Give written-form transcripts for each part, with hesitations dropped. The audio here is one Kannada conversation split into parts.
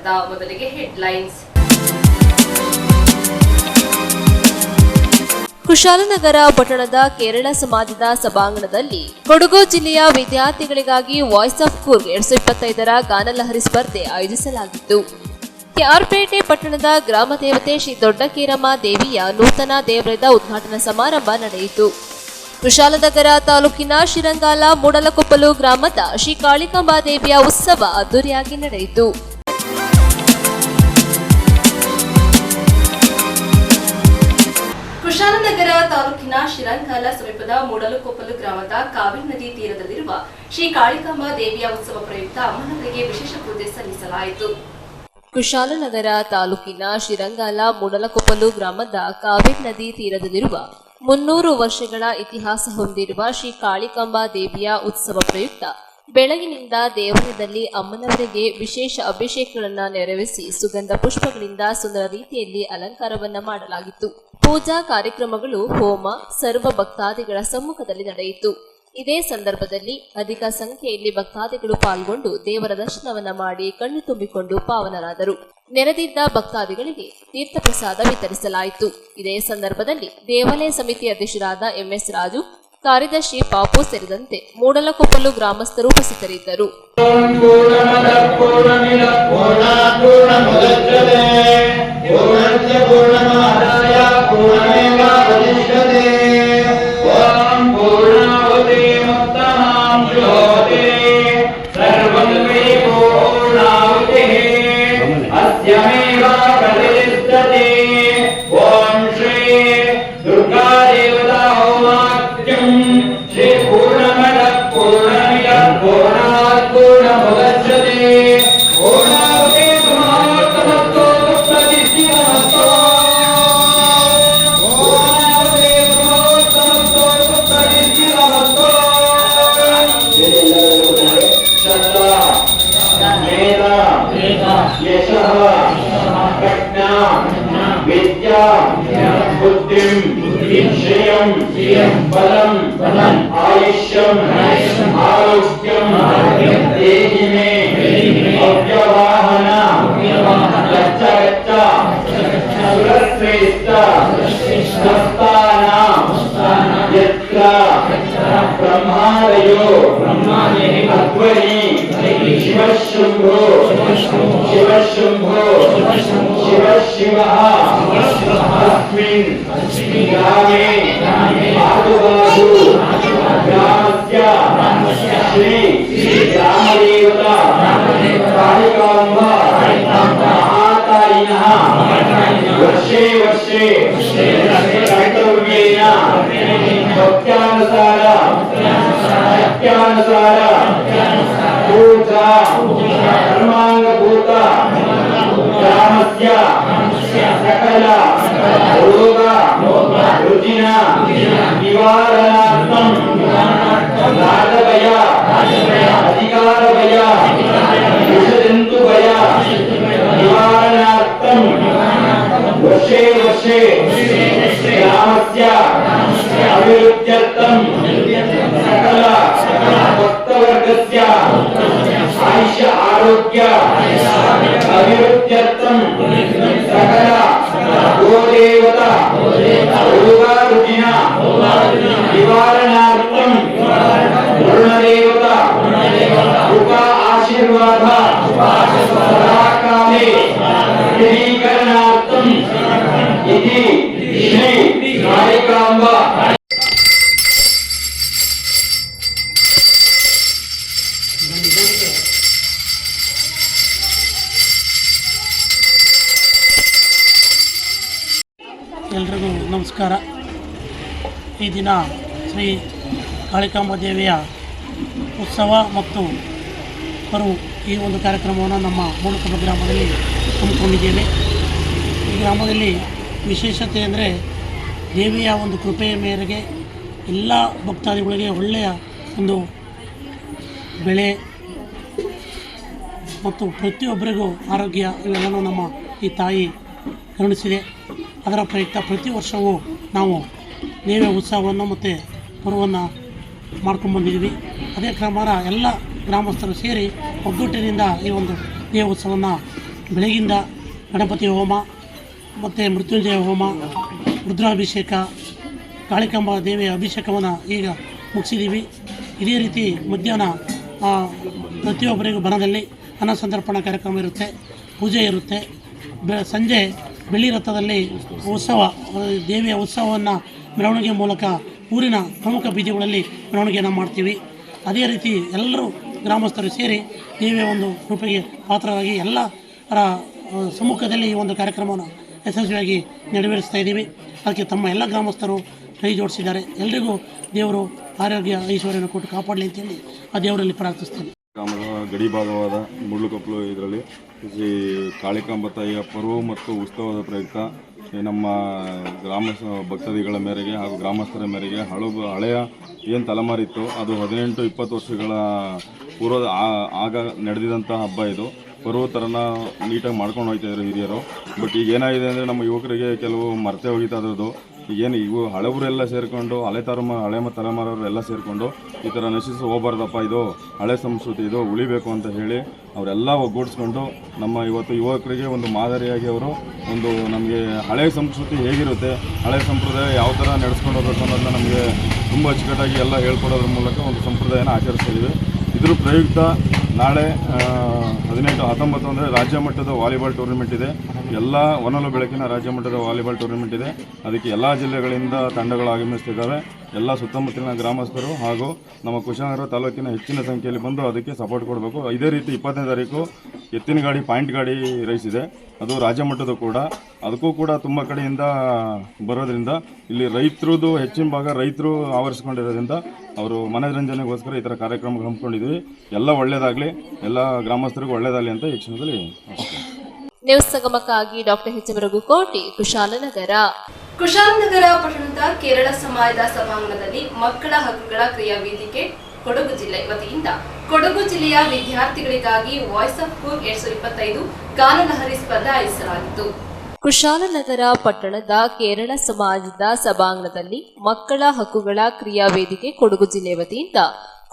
ಸ್ವಾಗತ. ಮೊದಲಿಗೆ ಹೆಡ್ಲೈನ್ಸ್. ಕುಶಾಲನಗರ ಪಟ್ಟಣದ ಕೇರಳ ಸಮಾಜದ ಸಭಾಂಗಣದಲ್ಲಿ ಕೊಡಗು ಜಿಲ್ಲೆಯ ವಿದ್ಯಾರ್ಥಿಗಳಿಗಾಗಿ ವಾಯ್ಸ್ ಆಫ್ ಕೂರ್ಗ್ 2025ರ ಗಾನಲಹರಿ ಸ್ಪರ್ಧೆ ಆಯೋಜಿಸಲಾಗಿತ್ತು. ಕೆಆರ್ಪೇಟೆ ಪಟ್ಟಣದ ಗ್ರಾಮ ದೇವತೆ ಶ್ರೀ ದೊಡ್ಡಕೇರಮ್ಮ ದೇವಿಯ ನೂತನ ದೇವಾಲಯದ ಉದ್ಘಾಟನಾ ಸಮಾರಂಭ ನಡೆಯಿತು. ಕುಶಾಲನಗರ ತಾಲೂಕಿನ ಶಿರಂಗಾಲ ಮೂಡಲಕೊಪ್ಪಲು ಗ್ರಾಮದ ಶ್ರೀ ಕಾಳಿಕಾಂಬಾ ದೇವಿಯ ಉತ್ಸವ ಅದ್ದೂರಿಯಾಗಿ ನಡೆಯಿತು. ಕುಶಾಲನಗರ ತಾಲೂಕಿನ ಶಿರಂಗಾಲ ಸಮೀಪದ ಮೂಡಲಕೊಪ್ಪಲು ಗ್ರಾಮದ ಕಾವೇರಿ ನದಿ ತೀರದಲ್ಲಿರುವ ಶ್ರೀ ಕಾಳಿಕಾಂಬಾ ದೇವಿಯ ಉತ್ಸವ ಪ್ರಯುಕ್ತ ಅಮ್ಮನವರಿಗೆ ವಿಶೇಷ ಪೂಜೆ ಸಲ್ಲಿಸಲಾಯಿತು. ಕುಶಾಲನಗರ ತಾಲೂಕಿನ ಶಿರಂಗಾಲ ಮೂಡಲಕೊಪ್ಪಲು ಗ್ರಾಮದ ಕಾವೇರಿ ನದಿ ತೀರದಲ್ಲಿರುವ 300 ವರ್ಷಗಳ ಇತಿಹಾಸ ಹೊಂದಿರುವ ಶ್ರೀ ಕಾಳಿಕಾಂಬಾ ದೇವಿಯ ಉತ್ಸವ ಪ್ರಯುಕ್ತ ಬೆಳಗಿನಿಂದ ದೇವಾಲಯದಲ್ಲಿ ಅಮ್ಮನವರಿಗೆ ವಿಶೇಷ ಅಭಿಷೇಕಗಳನ್ನು ನೆರವೇರಿಸಿ ಸುಗಂಧ ಪುಷ್ಪಗಳಿಂದ ಸುಂದರ ರೀತಿಯಲ್ಲಿ ಅಲಂಕಾರವನ್ನ ಮಾಡಲಾಗಿತ್ತು. ಪೂಜಾ ಕಾರ್ಯಕ್ರಮಗಳು ಹೋಮ ಸರ್ವ ಭಕ್ತಾದಿಗಳ ಸಮ್ಮುಖದಲ್ಲಿ ನಡೆಯಿತು. ಇದೇ ಸಂದರ್ಭದಲ್ಲಿ ಅಧಿಕ ಸಂಖ್ಯೆಯಲ್ಲಿ ಭಕ್ತಾದಿಗಳು ಪಾಲ್ಗೊಂಡು ದೇವರ ದರ್ಶನವನ್ನ ಮಾಡಿ ಕಣ್ಣು ತುಂಬಿಕೊಂಡು ಪಾವನರಾದರು. ನೆರೆದಿದ್ದ ಭಕ್ತಾದಿಗಳಿಗೆ ತೀರ್ಥ ಪ್ರಸಾದ ವಿತರಿಸಲಾಯಿತು. ಇದೇ ಸಂದರ್ಭದಲ್ಲಿ ದೇವಾಲಯ ಸಮಿತಿ ಅಧ್ಯಕ್ಷರಾದ ಎಂಎಸ್ ರಾಜು, ಕಾರ್ಯದರ್ಶಿ ಪಾಪು ಸೇರಿದಂತೆ ಮೂಡಲಕೊಪ್ಪಲು ಗ್ರಾಮಸ್ಥರು ಉಪಸ್ಥಿತರಿದ್ದರು. बलम आयुष्यम आरोग्यम देहि मे अव्यवाहन गच्छ सुरश्रेष्ठ स्वस्थानां यत्र ब्रह्मादयो अध्वनि शिवशुंभो शिवः अस्मिन् ग्रामे आजुबाजु ग्रामस्य श्री ग्रामदेवता कालिकांबा महाकालिनः वर्षे कर्तव्येन भक्त्यानुसार पूजा कर्मांगभूत ग्रामस्य सकल रोग रुजिन निवारणार्थं राजभय अधिकारभय विषजन्तुभय निवारणार्थं वर्षे ग्रामस्य अभिवृद्ध्यर्थं सकल भक्तवर्गस्य आयुष्य आरोग्य अभिवृद्ध्यर्थं सकल गोदेवता रोगारुजिन निवारणार्थं वरुणदेवता कृपा आशीर्वाद सदाकाले स्थिरीकरणार्थं इति श्री कालिकांबा ಎಲ್ರಿಗೂ ನಮಸ್ಕಾರ. ಈ ದಿನ ಶ್ರೀ ಕಾಳಿಕಾಂಬಾ ದೇವಿಯ ಉತ್ಸವ ಮತ್ತು ಪರ್ವ ಈ ಒಂದು ಕಾರ್ಯಕ್ರಮವನ್ನು ನಮ್ಮ ಮೂಡಲಕೊಪ್ಪಲು ಗ್ರಾಮದಲ್ಲಿ ಹಮ್ಮಿಕೊಂಡಿದ್ದೇವೆ. ಈ ಗ್ರಾಮದಲ್ಲಿ ವಿಶೇಷತೆ ಅಂದರೆ ದೇವಿಯ ಒಂದು ಕೃಪೆಯ ಮೇರೆಗೆ ಎಲ್ಲ ಭಕ್ತಾದಿಗಳಿಗೆ ಒಳ್ಳೆಯ ಒಂದು ಬೆಳೆ ಮತ್ತು ಪ್ರತಿಯೊಬ್ಬರಿಗೂ ಆರೋಗ್ಯ ಇವೆಲ್ಲವೂ ನಮ್ಮ ಈ ತಾಯಿ ಕರುಣಿಸಿದೆ. ಅದರ ಪ್ರಯುಕ್ತ ಪ್ರತಿ ವರ್ಷವೂ ನಾವು ದೇವಿಯ ಉತ್ಸವವನ್ನು ಮತ್ತು ಪರ್ವವನ್ನು ಮಾಡ್ಕೊಂಡ್ಬಂದಿದ್ದೀವಿ. ಅದೇ ಕ್ರಮ ಎಲ್ಲ ಗ್ರಾಮಸ್ಥರು ಸೇರಿ ಒಗ್ಗಟ್ಟಿನಿಂದ ಈ ಒಂದು ದೇವ ಉತ್ಸವವನ್ನು ಬೆಳಗಿಂದ ಗಣಪತಿ ಹೋಮ ಮತ್ತು ಮೃತ್ಯುಂಜಯ ಹೋಮ, ರುದ್ರಾಭಿಷೇಕ, ಕಾಳಿಕಾಂಬಾ ದೇವಿಯ ಅಭಿಷೇಕವನ್ನು ಈಗ ಮುಗಿಸಿದ್ದೀವಿ. ಇದೇ ರೀತಿ ಮಧ್ಯಾಹ್ನ ಪ್ರತಿಯೊಬ್ಬರಿಗೂ ಬನದಲ್ಲಿ ಅನ್ನ ಸಂತರ್ಪಣಾ ಕಾರ್ಯಕ್ರಮ ಇರುತ್ತೆ, ಪೂಜೆ ಇರುತ್ತೆ. ಸಂಜೆ ಬೆಳ್ಳಿ ರಥದಲ್ಲಿ ದೇವಿಯ ಉತ್ಸವವನ್ನು ಮೆರವಣಿಗೆ ಮೂಲಕ ಊರಿನ ಪ್ರಮುಖ ಬೀದಿಗಳಲ್ಲಿ ಮೆರವಣಿಗೆಯನ್ನು ಮಾಡ್ತೀವಿ. ಅದೇ ರೀತಿ ಎಲ್ಲರೂ ಗ್ರಾಮಸ್ಥರು ಸೇರಿ ದೇವಿಯ ಒಂದು ಕೃಪೆಗೆ ಪಾತ್ರರಾಗಿ ಎಲ್ಲರ ಸಮ್ಮುಖದಲ್ಲಿ ಈ ಒಂದು ಕಾರ್ಯಕ್ರಮವನ್ನು ಯಶಸ್ವಿಯಾಗಿ ನೆರವೇರಿಸ್ತಾ ಇದ್ದೀವಿ. ಅದಕ್ಕೆ ತಮ್ಮ ಎಲ್ಲ ಗ್ರಾಮಸ್ಥರು ಕೈ ಜೋಡಿಸಿದ್ದಾರೆ. ಎಲ್ರಿಗೂ ದೇವರು ಆರೋಗ್ಯ ಐಶ್ವರ್ಯನ ಕೊಟ್ಟು ಕಾಪಾಡಲಿ ಅಂತೇಳಿ ಆ ದೇವರಲ್ಲಿ ಪ್ರಾರ್ಥಿಸ್ತೇನೆ. ಗ್ರಾಮದ ಗಡಿ ಭಾಗವಾದ ಮುಳ್ಳುಕೊಪ್ಪಲು ಇದರಲ್ಲಿ ಶ್ರೀ ಕಾಳಿಕಾಂಬ ತಾಯಿಯ ಪರ್ವ ಮತ್ತು ಉತ್ಸವದ ಪ್ರಯುಕ್ತ ನಮ್ಮ ಗ್ರಾಮ ಭಕ್ತಾದಿಗಳ ಮೇರೆಗೆ ಹಾಗೂ ಗ್ರಾಮಸ್ಥರ ಮೇರೆಗೆ ಹಳೆಯ ಏನು ತಲೆಮಾರಿತ್ತು ಅದು 18-20 ವರ್ಷಗಳ ಪೂರ್ವದ ಆಗ ನಡೆದಿದ್ದಂಥ ಹಬ್ಬ ಇದು. ಪರ್ವ ಥರನ ನೀಟಾಗಿ ಮಾಡ್ಕೊಂಡು ಹೋಗ್ತಾಯಿದ್ರು ಹಿರಿಯರು. ಬಟ್ ಈಗ ಏನಾಗಿದೆ ಅಂದರೆ ನಮ್ಮ ಯುವಕರಿಗೆ ಕೆಲವು ಮರೆತೇ ಹೋಗಿತ್ತು ಅದರದ್ದು. ಈಗೇನು ಇವು ಹಳೆವರೆಲ್ಲ ಸೇರಿಕೊಂಡು ಹಳೆ ತಲೆಮಾರವರು ಎಲ್ಲ ಸೇರಿಕೊಂಡು ಈ ಥರ ನಶಿಸಿ ಹೋಗ್ಬಾರ್ದಪ್ಪ, ಇದು ಹಳೆ ಸಂಸ್ಕೃತಿ, ಇದು ಉಳಿಬೇಕು ಅಂತ ಹೇಳಿ ಅವರೆಲ್ಲ ಒಗ್ಗೂಡಿಸ್ಕೊಂಡು ನಮ್ಮ ಇವತ್ತು ಯುವಕರಿಗೆ ಒಂದು ಮಾದರಿಯಾಗಿ ಅವರು ಒಂದು ನಮಗೆ ಹಳೆ ಸಂಸ್ಕೃತಿ ಹೇಗಿರುತ್ತೆ, ಹಳೆ ಸಂಪ್ರದಾಯ ಯಾವ ಥರ ನಡೆಸ್ಕೊಂಡು ಹೋಗ್ಬೇಕು ಅನ್ನೋದನ್ನ ನಮಗೆ ತುಂಬ ಅಚ್ಚುಕಟ್ಟಾಗಿ ಎಲ್ಲ ಹೇಳ್ಕೊಡೋದ್ರ ಮೂಲಕ ಒಂದು ಸಂಪ್ರದಾಯನ ಆಚರಿಸ್ತಿದ್ದೀವಿ. ಇದ್ರ ಪ್ರಯುಕ್ತ ನಾಳೆ 18-19 ಅಂದರೆ ರಾಜ್ಯ ಮಟ್ಟದ ವಾಲಿಬಾಲ್ ಟೂರ್ನಿಮೆಂಟ್ ಇದೆ. ಎಲ್ಲ ಹೊನಲು ಬೆಳಕಿನ ರಾಜ್ಯ ಮಟ್ಟದ ವಾಲಿಬಾಲ್ ಟೂರ್ನಿಮೆಂಟ್ ಇದೆ. ಅದಕ್ಕೆ ಎಲ್ಲ ಜಿಲ್ಲೆಗಳಿಂದ ತಂಡಗಳು ಆಗಮಿಸ್ತಿದ್ದಾವೆ. ಎಲ್ಲ ಸುತ್ತಮುತ್ತಲಿನ ಗ್ರಾಮಸ್ಥರು ಹಾಗೂ ನಮ್ಮ ಕುಶಾಲನಗರ ತಾಲೂಕಿನ ಹೆಚ್ಚಿನ ಸಂಖ್ಯೆಯಲ್ಲಿ ಬಂದು ಅದಕ್ಕೆ ಸಪೋರ್ಟ್ ಕೊಡಬೇಕು. ಇದೇ ರೀತಿ 20ನೇ ತಾರೀಕು ಎತ್ತಿನ ಗಾಡಿ ಪಾಯಿಂಟ್ ಗಾಡಿ ರೇಸ್ ಇದೆ, ಅದು ರಾಜ್ಯ ಮಟ್ಟದ ಕೂಡ. ಅದಕ್ಕೂ ಕೂಡ ತುಂಬ ಕಡೆಯಿಂದ ಬರೋದ್ರಿಂದ ಇಲ್ಲಿ ರೈತರದ್ದು ಹೆಚ್ಚಿನ ಭಾಗ ರೈತರು ಆವರಿಸ್ಕೊಂಡಿರೋದ್ರಿಂದ ಅವರು ಮನೋರಂಜನೆಗೋಸ್ಕರ ಈ ಥರ ಕಾರ್ಯಕ್ರಮ ಹಮ್ಮಿಕೊಂಡಿದ್ವಿ. ಎಲ್ಲ ಒಳ್ಳೆಯದಾಗಲಿ, ಎಲ್ಲ ಗ್ರಾಮಸ್ಥರಿಗೂ ಒಳ್ಳೆಯದಾಗಲಿ ಅಂತ ಈ ಕ್ಷಣದಲ್ಲಿ ನ್ಯೂಸ್ ಸಂಗಮಕ್ಕಾಗಿ ಡಾಕ್ಟರ್ ಕೋಟಿ, ಕುಶಾಲನಗರ. ಕುಶಾಲನಗರ ಪಟ್ಟಣದ ಕೇರಳ ಸಮಾಜದ ಸಭಾಂಗಣದಲ್ಲಿ ಮಕ್ಕಳ ಹಕ್ಕುಗಳ ಕ್ರಿಯಾ ವೇದಿಕೆ ಕೊಡಗು ಜಿಲ್ಲೆ ವತಿಯಿಂದ ಕೊಡಗು ಜಿಲ್ಲೆಯ ವಿದ್ಯಾರ್ಥಿಗಳಿಗಾಗಿ ವಾಯ್ಸ್ ಆಫ್ ಕೂರ್ 2025 ಗಾನಲಹರಿ ಸ್ಪರ್ಧೆ ಆಯೋಜಿಸಲಾಗಿತ್ತು. ಕುಶಾಲನಗರ ಪಟ್ಟಣದ ಕೇರಳ ಸಮಾಜದ ಸಭಾಂಗಣದಲ್ಲಿ ಮಕ್ಕಳ ಹಕ್ಕುಗಳ ಕ್ರಿಯಾ ವೇದಿಕೆ ಕೊಡಗು ಜಿಲ್ಲೆ ವತಿಯಿಂದ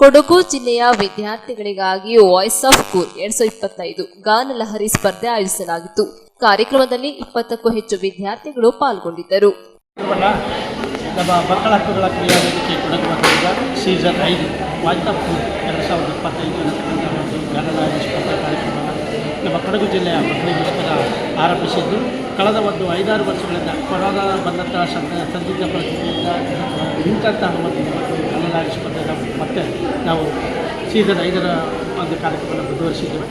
ಕೊಡಗು ಜಿಲ್ಲೆಯ ವಿದ್ಯಾರ್ಥಿಗಳಿಗಾಗಿ ವಾಯ್ಸ್ ಆಫ್ ಕೂರ್ 2025 ಗಾನಲಹರಿ ಸ್ಪರ್ಧೆ ಆಯೋಜಿಸಲಾಗಿತ್ತು. ಕಾರ್ಯಕ್ರಮದಲ್ಲಿ 20ಕ್ಕೂ ಹೆಚ್ಚು ವಿದ್ಯಾರ್ಥಿಗಳು ಪಾಲ್ಗೊಂಡಿದ್ದರು. ನಮ್ಮ ಮಕ್ಕಳ ಹಕ್ಕುಗಳ ಕ್ರಿಯಾ ವೇದಿಕೆ ಕೊಡಗು ವತಿಯಿಂದ ಸೀಸನ್ 5 ವಾಯ್ಸ್ ಆಫ್ ಕೂರ್ 2025 ಗಾನಲಹರಿ ಸ್ಪರ್ಧಾ ಕಾರ್ಯಕ್ರಮವನ್ನು ನಮ್ಮ ಕೊಡಗು ಜಿಲ್ಲೆಯ ಮಕ್ಕಳಿಗೋಸ್ಕರ ಆರಂಭಿಸಿದ್ದು, ಕಳೆದ ಒಂದು 5-6 ವರ್ಷಗಳಿಂದ ಕೊರೋನಾ ಬಂದಂತಹ ಸಂದಿಗ್ಧ ಪರಿಸ್ಥಿತಿಯಿಂದ ನಿಂತಹ ಒಂದು ಗಾನಲಹರಿ ಸ್ಪರ್ಧೆ ಮತ್ತೆ ನಾವು ಸೀಸನ್ 5ರ ಒಂದು ಕಾರ್ಯಕ್ರಮವನ್ನು ಮುಂದುವರಿಸಿದ್ದೇವೆ.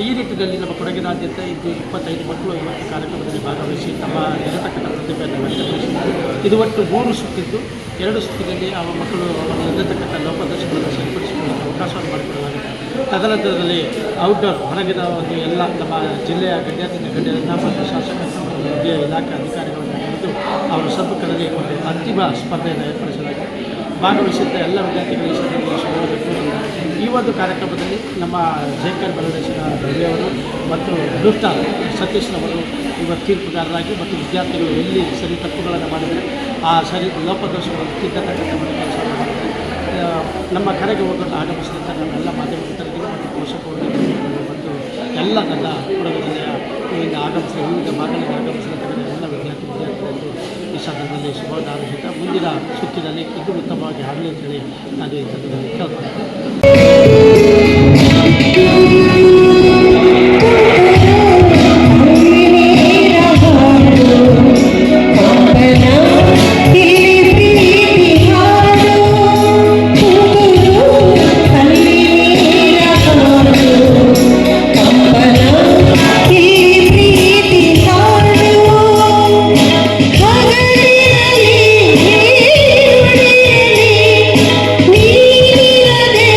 ಈ ನಿಟ್ಟಿನಲ್ಲಿ ನಮ್ಮ ಕೊಡಗಿನಾದ್ಯಂತ ಇಂದು 25 ಮಕ್ಕಳು ಇವತ್ತು ಕಾರ್ಯಕ್ರಮದಲ್ಲಿ ಭಾಗವಹಿಸಿ ತಮ್ಮ ಇರತಕ್ಕಂಥ ಪ್ರತಿಭೆಯನ್ನು ವ್ಯಕ್ತಪಡಿಸಿದ್ದಾರೆ. ಇದು ಒಟ್ಟು 3 ಸುತ್ತಿದ್ದು, 2 ಸುತ್ತಿನಲ್ಲಿ ಆ ಮಕ್ಕಳು ಇರತಕ್ಕಂಥ ಲೋಪದರ್ಶನವನ್ನು ಸರಿಪಡಿಸಿಕೊಳ್ಳಲು ಅವಕಾಶವನ್ನು ಮಾಡಿಕೊಡಲಾಗಿದೆ. ತದನಂತರದಲ್ಲಿ ಔಟ್ಡೋರ್ ಹೊರಗಿನ ಒಂದು ಎಲ್ಲ ನಮ್ಮ ಜಿಲ್ಲೆಯ ಗಣ್ಯರನ್ನ ಮತ್ತು ಶಾಸಕ ಇಲಾಖೆ ಅಧಿಕಾರಿಗಳನ್ನು ಕರೆದು ಅವರ ಸಮ್ಮುಖದಲ್ಲಿ ಒಂದು ಅಂತಿಮ ಸ್ಪರ್ಧೆಯನ್ನು ಏರ್ಪಡಿಸಲಾಗಿದೆ. ಭಾಗವಹಿಸಿದ್ದ ಎಲ್ಲ ವಿದ್ಯಾರ್ಥಿಗಳಿಗೆ ಈ ಒಂದು ಕಾರ್ಯಕ್ರಮದಲ್ಲಿ ನಮ್ಮ ಜೇಕರ್ ಬೆಳವಡಿಸಿನ ರವಿಯವರು ಮತ್ತು ಡುಕ್ಟ ಸತೀಶ್ರವರು ಇವರು ತೀರ್ಪುಗಾರರಾಗಿ ಮತ್ತು ವಿದ್ಯಾರ್ಥಿಗಳು ಎಲ್ಲಿ ಸರಿ ತಪ್ಪುಗಳನ್ನು ಮಾಡಿದರೆ ಆ ಸರಿ ಲೋಪದೋಷಗಳನ್ನು ತಿದ್ದತಕ್ಕಂಥ ಒಂದು ಕೆಲಸವನ್ನು ಮಾಡಿದ್ದಾರೆ. ನಮ್ಮ ಕರೆಗೆ ಹೋಗಲು ಆಗಮಿಸಿದಂಥ ನಮ್ಮೆಲ್ಲ ಮಾಧ್ಯಮ ಮಿತ್ರರಿಗೆ ಮತ್ತು ಪೋಷಕರು ಮತ್ತು ಎಲ್ಲ ನನ್ನ ಕೊಡಗು ಜಿಲ್ಲೆಯ ಇಲ್ಲಿಂದ ಆಗಮಿಸಿದ ವಿವಿಧ ಭಾಗಗಳಿಗೆ ಆಗಮಿಸಿದಂಥ ಎಲ್ಲ ವಿದ್ಯಾರ್ಥಿಗಳಿಗೆ ಈ ಸಂದರ್ಭದಲ್ಲಿ ಶುಭವನ್ನು ಆರಂಭಿಸುತ್ತಾ ಮುಂದಿನ ಸುತ್ತಿನಲ್ಲಿ ಇದು ಉತ್ತಮವಾಗಿ ಆಗಲಿ ಅಂತೇಳಿ ನಾನು ಈ ಸಂದರ್ಭದಲ್ಲಿ ನೀನಿರದೆ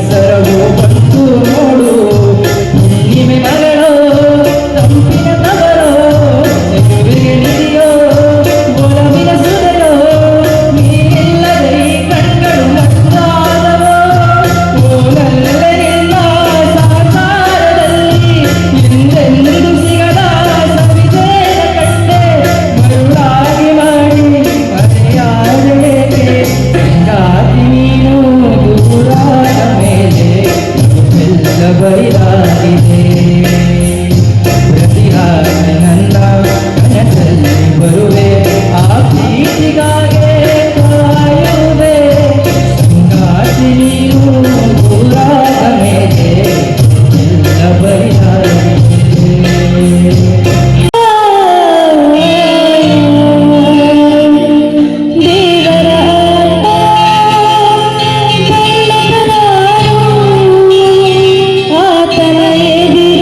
ಸರವು ಬಂತು ನೋಡು ಹುಣ್ಣಿಮೆ ಮಗಳು ತಂಪಿನ ತವರು ಚೆಲುವಿಗೆ ನಿಧಿಯೋ ಒಲವಿನ ಸುಧೆಯೋ ನೀನಿಲ್ಲದೆ ಈ ಕಣ್ಗಳು ಮತ್ತಾದವೋ ಓನಲ್ಲೆಲ್ಲ ಸಾಕಾರದಲ್ಲಿ ಎಂದೆಂದು ಸಿಗದ ಸವಿದೇನ ಕಂಡೆ ಮರುಳಾಗಿ ಮಾಡಿ ಮರೆಯಾದೇಕೆ ಜಾತಿ ನೀನು ದೂರಾದ ಮೇಲೆ ಎಲ್ಲ ಬರಿದಾಗಿದೆ ಪ್ರತಿಹಾರ ನನ್ನ ಕನಸಲ್ಲಿ ಬರುವೆ ಆ ಪ್ರೀತಿಗಾಗೆ ಕಾಯುವೆ ಜಾತಿ ನೀನು ದೂರಾದ ಮೇಲೆ ಎಲ್ಲ ಬರಿದಾಗಿದೆ ಆತನ ಎದಿ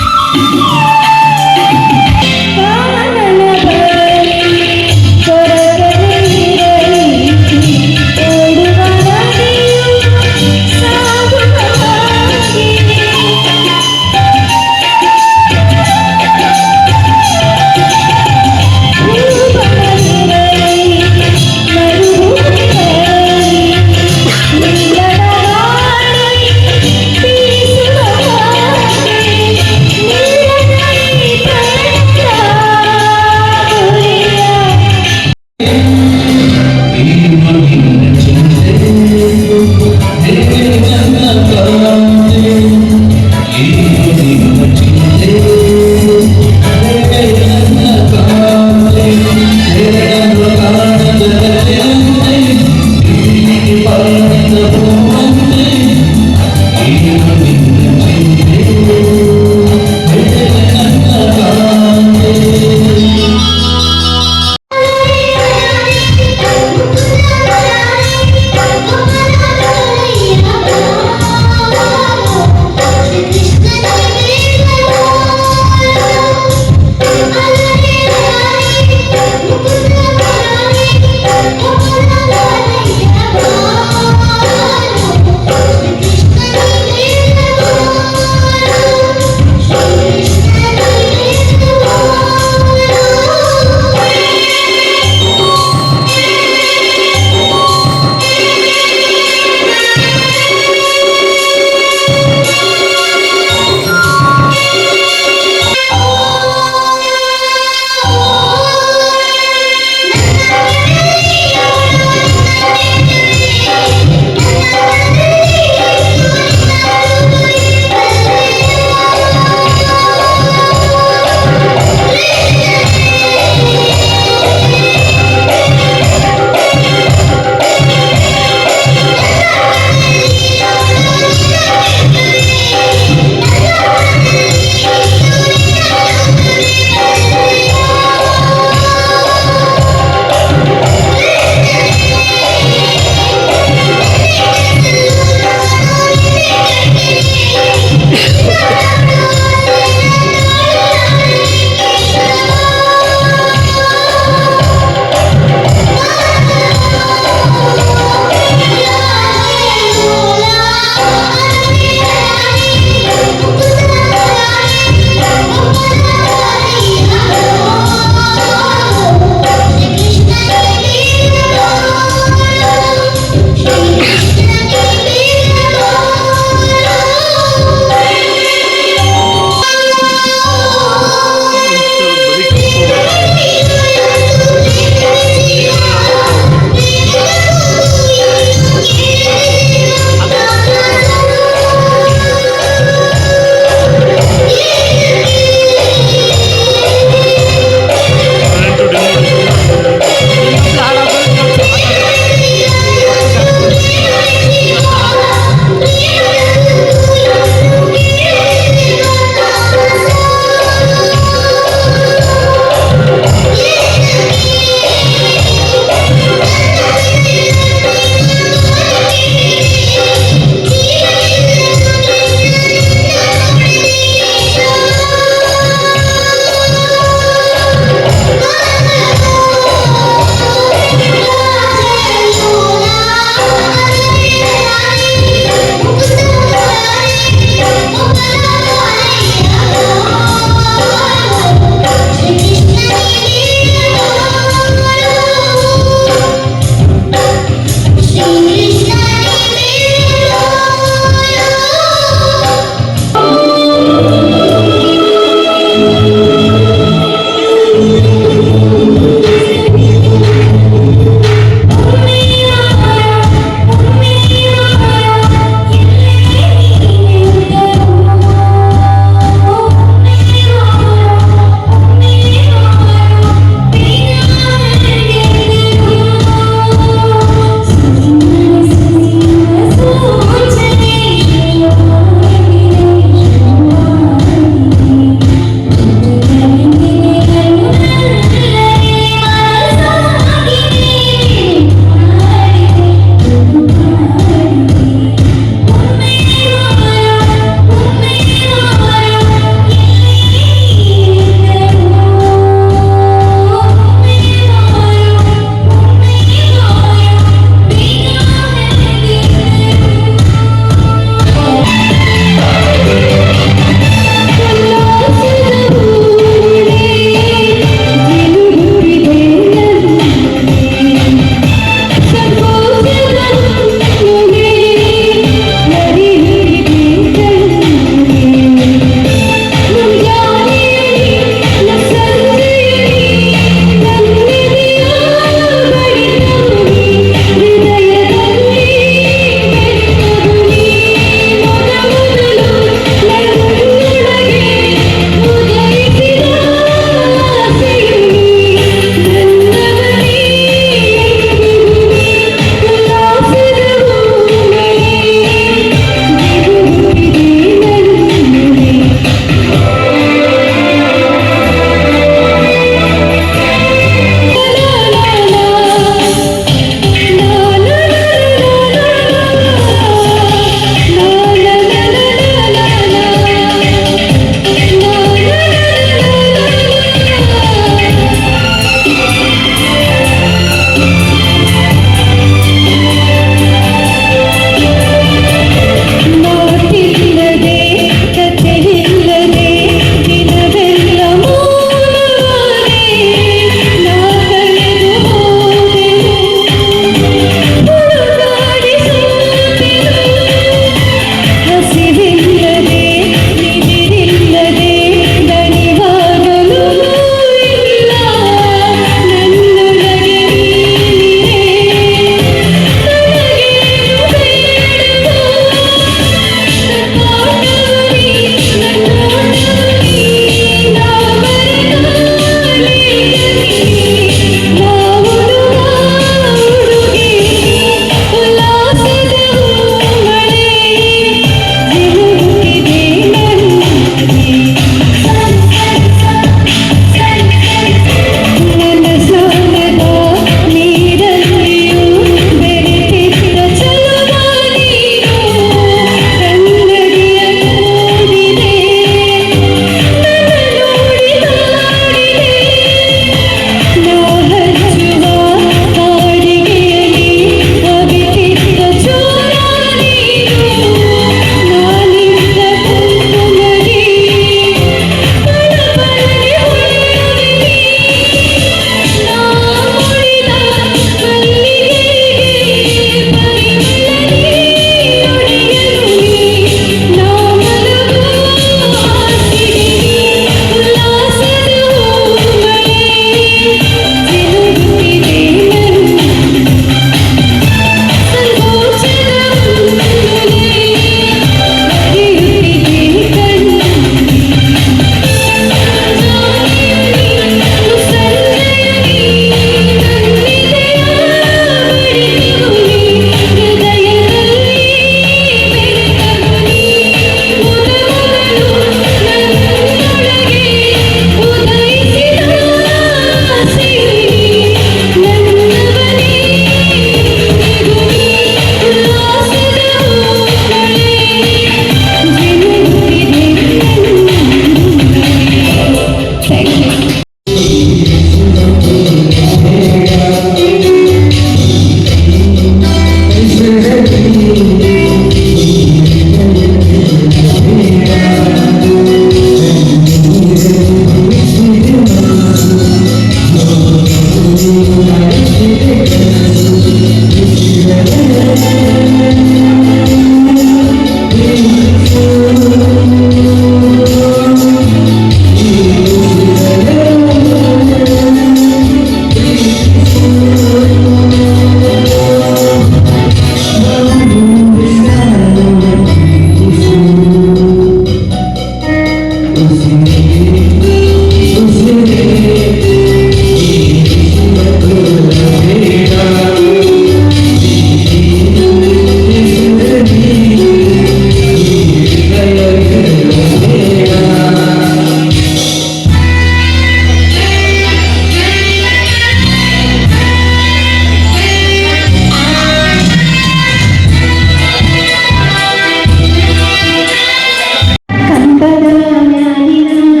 ಕಂಬದ ಮ್ಯಾಲಿನ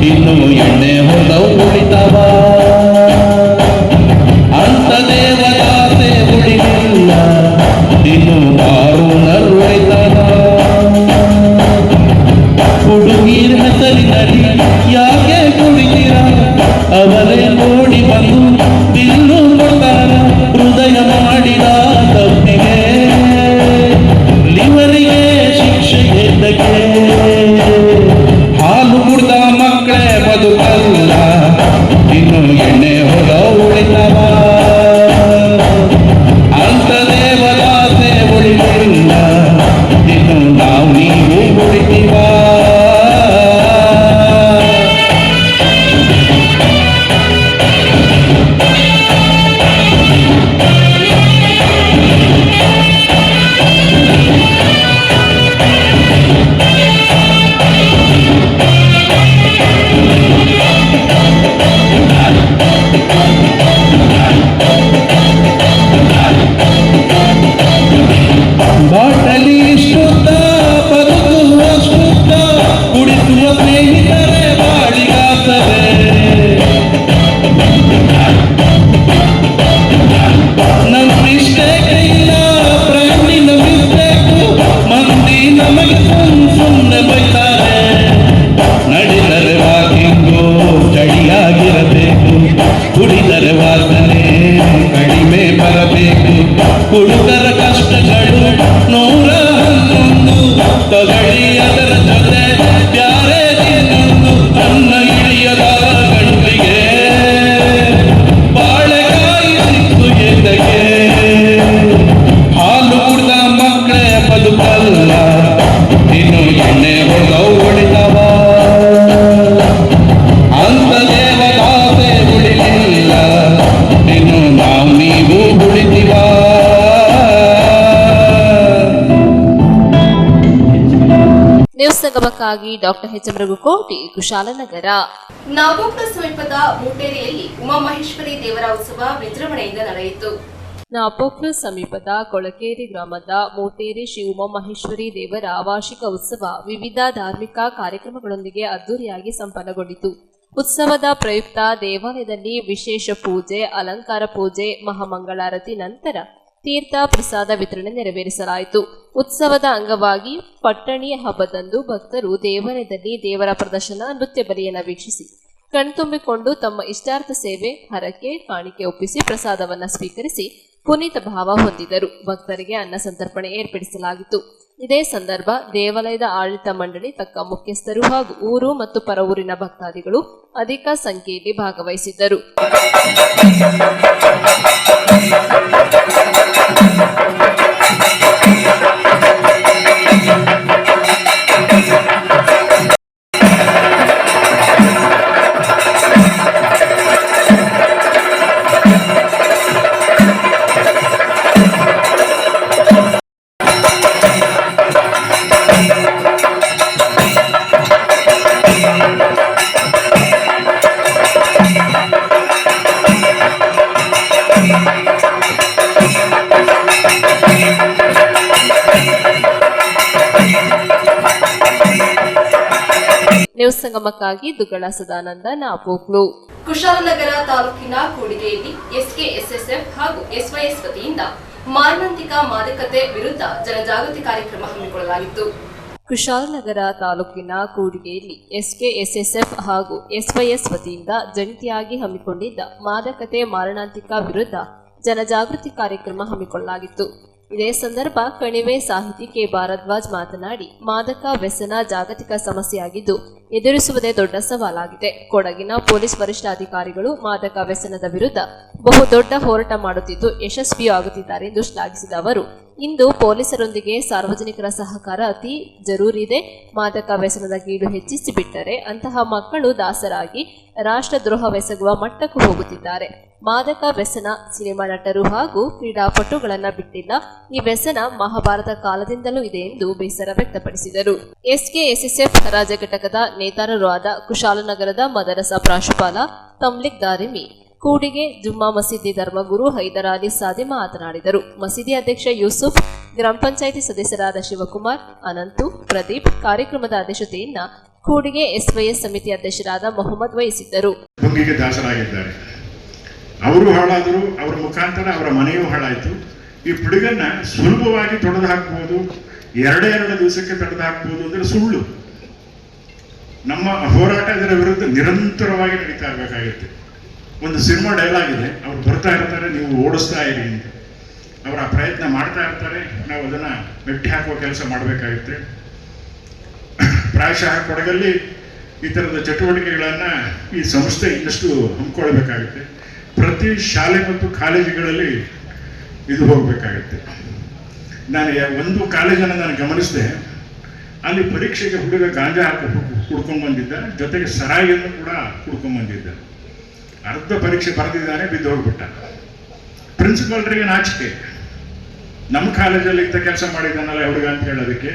ಇನ್ನು ಎಣ್ಣೆ ಹೊಲವು ಉಳಿತವ ಅಂತ ದೇವದಾಸೆ ಉಳಿಲಿಲ್ಲ ಇನ್ನು ಆರುಣರು ಉಳಿತವ ಹುಡುಗಿರ ಹೆಸರಿನಲ್ಲಿ ಯಾಕೆ ಕುಡಿತೀರ ಅವರೇ ನೋಡಿ ಬಂದು ಬಿಲ್ಲು ಕೊಡ್ತಾರ ಹೃದಯ ಮಾಡಿದ ತಪ್ಪಿಗೆ ಇವರಿಗೆ ಶಿಕ್ಷೆ ಎದ್ದಕ್ಕೆ ಹಾಲು ಕುಡ್ದ ಮಕ್ಕಳೇ ಬದುಕಲ್ಲ ಇನ್ನು ಎಣ್ಣೆ ಹೊಲ ಉಳಿತವ ಅಂತ ದೇವದಾಸೆ ಉಳಿಲಿಲ್ಲ ಇನ್ನು ನಾವು ನೀವು ಉಳಿತೀವ ಬಾಟಲಿ ಇಷ್ಟುತ್ತ ಬದುಕುವಷ್ಟುತ್ತ ಕುಡಿಸುವ ಸ್ನೇಹಿತರೆ ಬಾಳಿಗಾಸರೆ ನಮ್ ಮಿಸ್ಟೇಕ್ ಇಲ್ಲ ಪ್ರಾಣಿನ ಮಿಸ್ಟೇಕು ಮಂದಿ ನಮಗೆ ಸುಮ್ಮನೆ ಬೈತಾರೆ ನಡೆದರೆ ವಾಕಿಂಗು ಚಡಿಯಾಗಿರಬೇಕು ಕುಡಿದರೆ ವಾಸನೆ ಕಡಿಮೆ ಬರಬೇಕು ಹುಡುಗರ ಕಷ್ಟಗಳು 111 ತಗಳಿ ಅದರ ಜೊತೆ ಬ್ಯಾರೆ ತಿನ್ನೊಂದು ಅನ್ನ ಇಳಿಯದ ಗಂಟಿಗೆ ಬಾಳೆಕಾಯಿ ಸಿಕ್ಕು ಎದ್ದಕ್ಕೆ ಹಾಲು ಕುಡ್ದ ಮಕ್ಕಳೇ ಬದುಕಲ್ಲ ಇನ್ನು ಎಣ್ಣೆ ಹೊಲವು ಉಳಿತವ ಅಂತ ದೇವದಾಸೆ ಉಳಿಲಿಲ್ಲ ಇನ್ನು ನಾವು ನೀವು ಉಳಿತೀವ ನ್ಯೂಸ್ ಸಂಗಮಕ್ಕಾಗಿ doctor H M Raghukoti Kushalanagar. ನಾಗೋಕ್ರ ಸಮೀಪದ ಮೂಟೇರಿಯಲ್ಲಿ ಉಮಾಮಹೇಶ್ವರಿ ದೇವರ ಉತ್ಸವ ವಿಜೃಂಭಣೆಯಿಂದ ನಡೆಯಿತು. ನಾಪೋಕ್ರ ಸಮೀಪದ ಕೊಳಕೇರಿ ಗ್ರಾಮದ ಮೂಟೇರಿ ಶ್ರೀ ಉಮಾಮಹೇಶ್ವರಿ ದೇವರ ವಾರ್ಷಿಕ ಉತ್ಸವ ವಿವಿಧ ಧಾರ್ಮಿಕ ಕಾರ್ಯಕ್ರಮಗಳೊಂದಿಗೆ ಅದ್ದೂರಿಯಾಗಿ ಸಂಪನ್ನಗೊಂಡಿತು. ಉತ್ಸವದ ಪ್ರಯುಕ್ತ ದೇವಾಲಯದಲ್ಲಿ ವಿಶೇಷ ಪೂಜೆ, ಅಲಂಕಾರ ಪೂಜೆ, ಮಹಾಮಂಗಳಾರತಿ ನಂತರ ತೀರ್ಥ ಪ್ರಸಾದ ವಿತರಣೆ ನೆರವೇರಿಸಲಾಯಿತು. ಉತ್ಸವದ ಅಂಗವಾಗಿ ಪಟ್ಟಣಿಯ ಹಬ್ಬದಂದು ಭಕ್ತರು ದೇವಾಲಯದಲ್ಲಿ ದೇವರ ಪ್ರದರ್ಶನ, ನೃತ್ಯ ಬಲಿಯನ್ನು ವೀಕ್ಷಿಸಿ ಕಣ್ತುಂಬಿಕೊಂಡು ತಮ್ಮ ಇಷ್ಟಾರ್ಥ ಸೇವೆ, ಹರಕೆ, ಕಾಣಿಕೆ ಒಪ್ಪಿಸಿ ಪ್ರಸಾದವನ್ನು ಸ್ವೀಕರಿಸಿ ಪುನೀತ ಭಾವ ಹೊಂದಿದರು. ಭಕ್ತರಿಗೆ ಅನ್ನ ಸಂತರ್ಪಣೆ ಏರ್ಪಡಿಸಲಾಗಿತ್ತು. ಇದೇ ಸಂದರ್ಭ ದೇವಾಲಯದ ಆಡಳಿತ ಮಂಡಳಿ, ತಕ್ಕ ಮುಖ್ಯಸ್ಥರು ಹಾಗೂ ಊರು ಮತ್ತು ಪರ ಊರಿನ ಭಕ್ತಾದಿಗಳು ಅಧಿಕ ಸಂಖ್ಯೆಯಲ್ಲಿ ಭಾಗವಹಿಸಿದ್ದರು. ನ್ಯೂಸ್ ಸಂಗಮಕ್ಕಾಗಿ ದುಗ್ಗಳ ಸದಾನಂದ, ನಾಪೋಕ್ಲು. ಕುಶಾಲನಗರ ತಾಲೂಕಿನ ಕೂಡಿಗೆಯಲ್ಲಿ ಎಸ್ಕೆಎಸ್ಎಸ್ಎಫ್ ಹಾಗೂ ಎಸ್ವೈಎಸ್ ವತಿಯಿಂದ ಮಾರಣಾಂತಿಕ ಮಾದಕತೆ ವಿರುದ್ಧ ಜನಜಾಗೃತಿ ಕಾರ್ಯಕ್ರಮ ಹಮ್ಮಿಕೊಳ್ಳಲಾಗಿತ್ತು. ಕುಶಾಲನಗರ ತಾಲೂಕಿನ ಕೂಡಿಗೆಯಲ್ಲಿ ಎಸ್ಕೆಎಸ್ಎಸ್ಎಫ್ ಹಾಗೂ ಎಸ್ವೈಎಸ್ ವತಿಯಿಂದ ಜಂಟಿಯಾಗಿ ಹಮ್ಮಿಕೊಂಡಿದ್ದ ಮಾದಕತೆ ಮಾರಣಾಂತಿಕ ವಿರುದ್ಧ ಜನಜಾಗೃತಿ ಕಾರ್ಯಕ್ರಮ ಹಮ್ಮಿಕೊಳ್ಳಲಾಗಿತ್ತು. ಇದೇ ಸಂದರ್ಭ ಕಣಿವೆ ಸಾಹಿತಿ ಕೆ ಭಾರದ್ವಾಜ್ ಮಾತನಾಡಿ, ಮಾದಕ ವ್ಯಸನ ಜಾಗತಿಕ ಸಮಸ್ಯೆಯಾಗಿದ್ದು ಎದುರಿಸುವುದೇ ದೊಡ್ಡ ಸವಾಲಾಗಿದೆ. ಕೊಡಗಿನ ಪೊಲೀಸ್ ವರಿಷ್ಠಾಧಿಕಾರಿಗಳು ಮಾದಕ ವ್ಯಸನದ ವಿರುದ್ಧ ಬಹುದೊಡ್ಡ ಹೋರಾಟ ಮಾಡುತ್ತಿದ್ದು ಯಶಸ್ವಿಯೂ ಆಗುತ್ತಿದ್ದಾರೆ ಎಂದು ಶ್ಲಾಘಿಸಿದ ಅವರು, ಇಂದು ಪೊಲೀಸರೊಂದಿಗೆ ಸಾರ್ವಜನಿಕರ ಸಹಕಾರ ಅತಿ ಜರೂರಿದೆ. ಮಾದಕ ವ್ಯಸನದ ಗೀಡು ಹೆಚ್ಚಿಸಿ ಬಿಟ್ಟರೆ ಅಂತಹ ಮಕ್ಕಳು ದಾಸರಾಗಿ ರಾಷ್ಟ್ರದ್ರೋಹವೆಸಗುವ ಮಟ್ಟಕ್ಕೂ ಹೋಗುತ್ತಿದ್ದಾರೆ. ಮಾದಕ ವ್ಯಸನ ಸಿನಿಮಾ ನಟರು ಹಾಗೂ ಕ್ರೀಡಾಪಟುಗಳನ್ನ ಬಿಟ್ಟಿಲ್ಲ. ಈ ವ್ಯಸನ ಮಹಾಭಾರತ ಕಾಲದಿಂದಲೂ ಇದೆ ಎಂದು ಬೇಸರ ವ್ಯಕ್ತಪಡಿಸಿದರು. ಎಸ್ಕೆಎಸ್ಎಸ್ಎಫ್ ರಾಜ್ಯ ಘಟಕದ ನೇತಾರರೂ ಆದ ಕುಶಾಲನಗರದ ಮದರಸಾ ಪ್ರಾಂಶುಪಾಲ ತಮ್ಲಿಕ್ ದಾರಿಮಿ, ಕೂಡಿಗೆ ಜುಮ್ಮಾ ಮಸೀದಿ ಧರ್ಮಗುರು ಹೈದರ್ ಅಲಿ ಸಾದಿ ಮಾತನಾಡಿದರು. ಮಸೀದಿ ಅಧ್ಯಕ್ಷ ಯೂಸುಫ್, ಗ್ರಾಮ ಪಂಚಾಯಿತಿ ಸದಸ್ಯರಾದ ಶಿವಕುಮಾರ್, ಅನಂತು, ಪ್ರದೀಪ್ ಕಾರ್ಯಕ್ರಮದ ಅಧ್ಯಕ್ಷತೆಯನ್ನ ಕೂಡಿಗೆ ಎಸ್ವೈಎಸ್ ಸಮಿತಿ ಅಧ್ಯಕ್ಷರಾದ ಮೊಹಮ್ಮದ್ ವಹಿಸಿದ್ದರು. ಭಂಗಿಗೆ ದಾಸರಾಗಿದ್ದಾರೆ. ಅವರು ಹಾಳಾದರು, ಅವರ ಮುಖಾಂತರ ಅವರ ಮನೆಯೂ ಹಾಳಾಯಿತು. ಈ ಪಿಡುಗನ್ನ ಸುಲಭವಾಗಿ ತೊಡೆದು ಹಾಕ್ಬೋದು, ಎರಡೇ ದಿವಸಕ್ಕೆ ತೊಡೆದು ಹಾಕ್ಬೋದು ಅಂದ್ರೆ ಸುಳ್ಳು. ನಮ್ಮ ಹೋರಾಟ ಇದರ ವಿರುದ್ಧ ನಿರಂತರವಾಗಿ ನಡೀತಾ ಇರಬೇಕಾಗುತ್ತೆ. ಒಂದು ಸಿನಿಮಾ ಡೈಲಾಗ್ ಇದೆ, ಅವ್ರು ಬರ್ತಾ ಇರ್ತಾರೆ, ನೀವು ಓಡಿಸ್ತಾ ಇರಿ ಅಂತ. ಅವರ ಪ್ರಯತ್ನ ಮಾಡ್ತಾ ಇರ್ತಾರೆ, ನಾವು ಅದನ್ನ ಮೆಟ್ಟಿ ಹಾಕುವ ಕೆಲಸ ಮಾಡಬೇಕಾಗುತ್ತೆ. ಪ್ರಾಯಶಃ ಕೊಡಗಲ್ಲಿ ಈ ಥರದ ಚಟುವಟಿಕೆಗಳನ್ನ ಈ ಸಂಸ್ಥೆ ಇನ್ನಷ್ಟು ಹಮ್ಮಿಕೊಳ್ಬೇಕಾಗುತ್ತೆ. ಪ್ರತಿ ಶಾಲೆ ಮತ್ತು ಕಾಲೇಜುಗಳಲ್ಲಿ ಇದು ಹೋಗಬೇಕಾಗುತ್ತೆ. ನಾನು ಒಂದು ಕಾಲೇಜನ್ನು ನಾನು ಗಮನಿಸಿದೆ, ಅಲ್ಲಿ ಪರೀಕ್ಷೆಗೆ ಹುಡುಗ ಗಾಂಜಾ ಹಾಕಿ ಕುಡ್ಕೊಂಡು ಬಂದಿದ್ದ, ಜೊತೆಗೆ ಸರಾಯಿಯನ್ನು ಕೂಡ ಕುಡ್ಕೊಂಡು ಬಂದಿದ್ದ. ಅರ್ಧ ಪರೀಕ್ಷೆ ಬರೆದಿದ್ದಾನೆ, ಬಿದ್ದು ಹೋಗ್ಬಿಟ್ಟ. ಪ್ರಿನ್ಸಿಪಾಲ್ರಿಗೆ ನಾಚಿಕೆ, ನಮ್ಮ ಕಾಲೇಜಲ್ಲಿ ಇಂಥ ಕೆಲಸ ಮಾಡಿದ್ದಾನಲ್ಲ ಹುಡುಗ ಅಂತ ಹೇಳೋದಕ್ಕೆ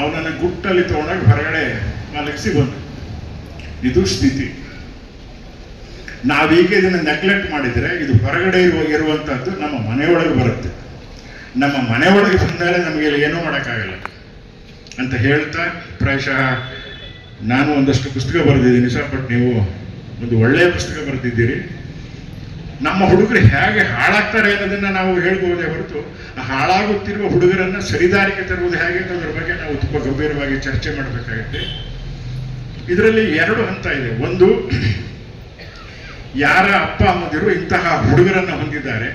ಅವನನ್ನು ಗುಟ್ಟಲ್ಲಿ ತಗೊಂಡಾಗ ಹೊರಗಡೆ ಮಲಗಿಸಿ ಬಂದು. ಇದು ಸ್ಥಿತಿ. ನಾವೀಗ ಇದನ್ನು ನೆಗ್ಲೆಕ್ಟ್ ಮಾಡಿದರೆ ಇದು ಹೊರಗಡೆ ಇರುವಂಥದ್ದು ನಮ್ಮ ಮನೆಯೊಳಗೆ ಬರುತ್ತೆ. ನಮ್ಮ ಮನೆಯೊಳಗೆ ಬಂದ ಮೇಲೆ ನಮಗೆ ಏನೂ ಮಾಡೋಕ್ಕಾಗಲ್ಲ ಅಂತ ಹೇಳ್ತಾ, ಪ್ರಾಯಶಃ ನಾನು ಒಂದಷ್ಟು ಪುಸ್ತಕ ಬರೆದಿದ್ದೀನಿ ಸರ್, ಬಟ್ ನೀವು ಒಂದು ಒಳ್ಳೆಯ ಪುಸ್ತಕ ಬರೆದಿದ್ದೀರಿ. ನಮ್ಮ ಹುಡುಗರು ಹೇಗೆ ಹಾಳಾಗ್ತಾರೆ ಅನ್ನೋದನ್ನು ನಾವು ಹೇಳ್ಬೋದೇ ಹೊರತು, ಹಾಳಾಗುತ್ತಿರುವ ಹುಡುಗರನ್ನು ಸರಿದಾರಿಗೆ ತರುವುದು ಹೇಗೆ ಅನ್ನೋದ್ರ ಬಗ್ಗೆ ನಾವು ತುಂಬ ಗಂಭೀರವಾಗಿ ಚರ್ಚೆ ಮಾಡಬೇಕಾಗುತ್ತೆ. ಇದರಲ್ಲಿ 2 ಹಂತ ಇದೆ. ಒಂದು, ಯಾರ ಅಪ್ಪ ಅಮ್ಮದಿರು ಇಂತಹ ಹುಡುಗರನ್ನು ಹೊಂದಿದ್ದಾರೆ,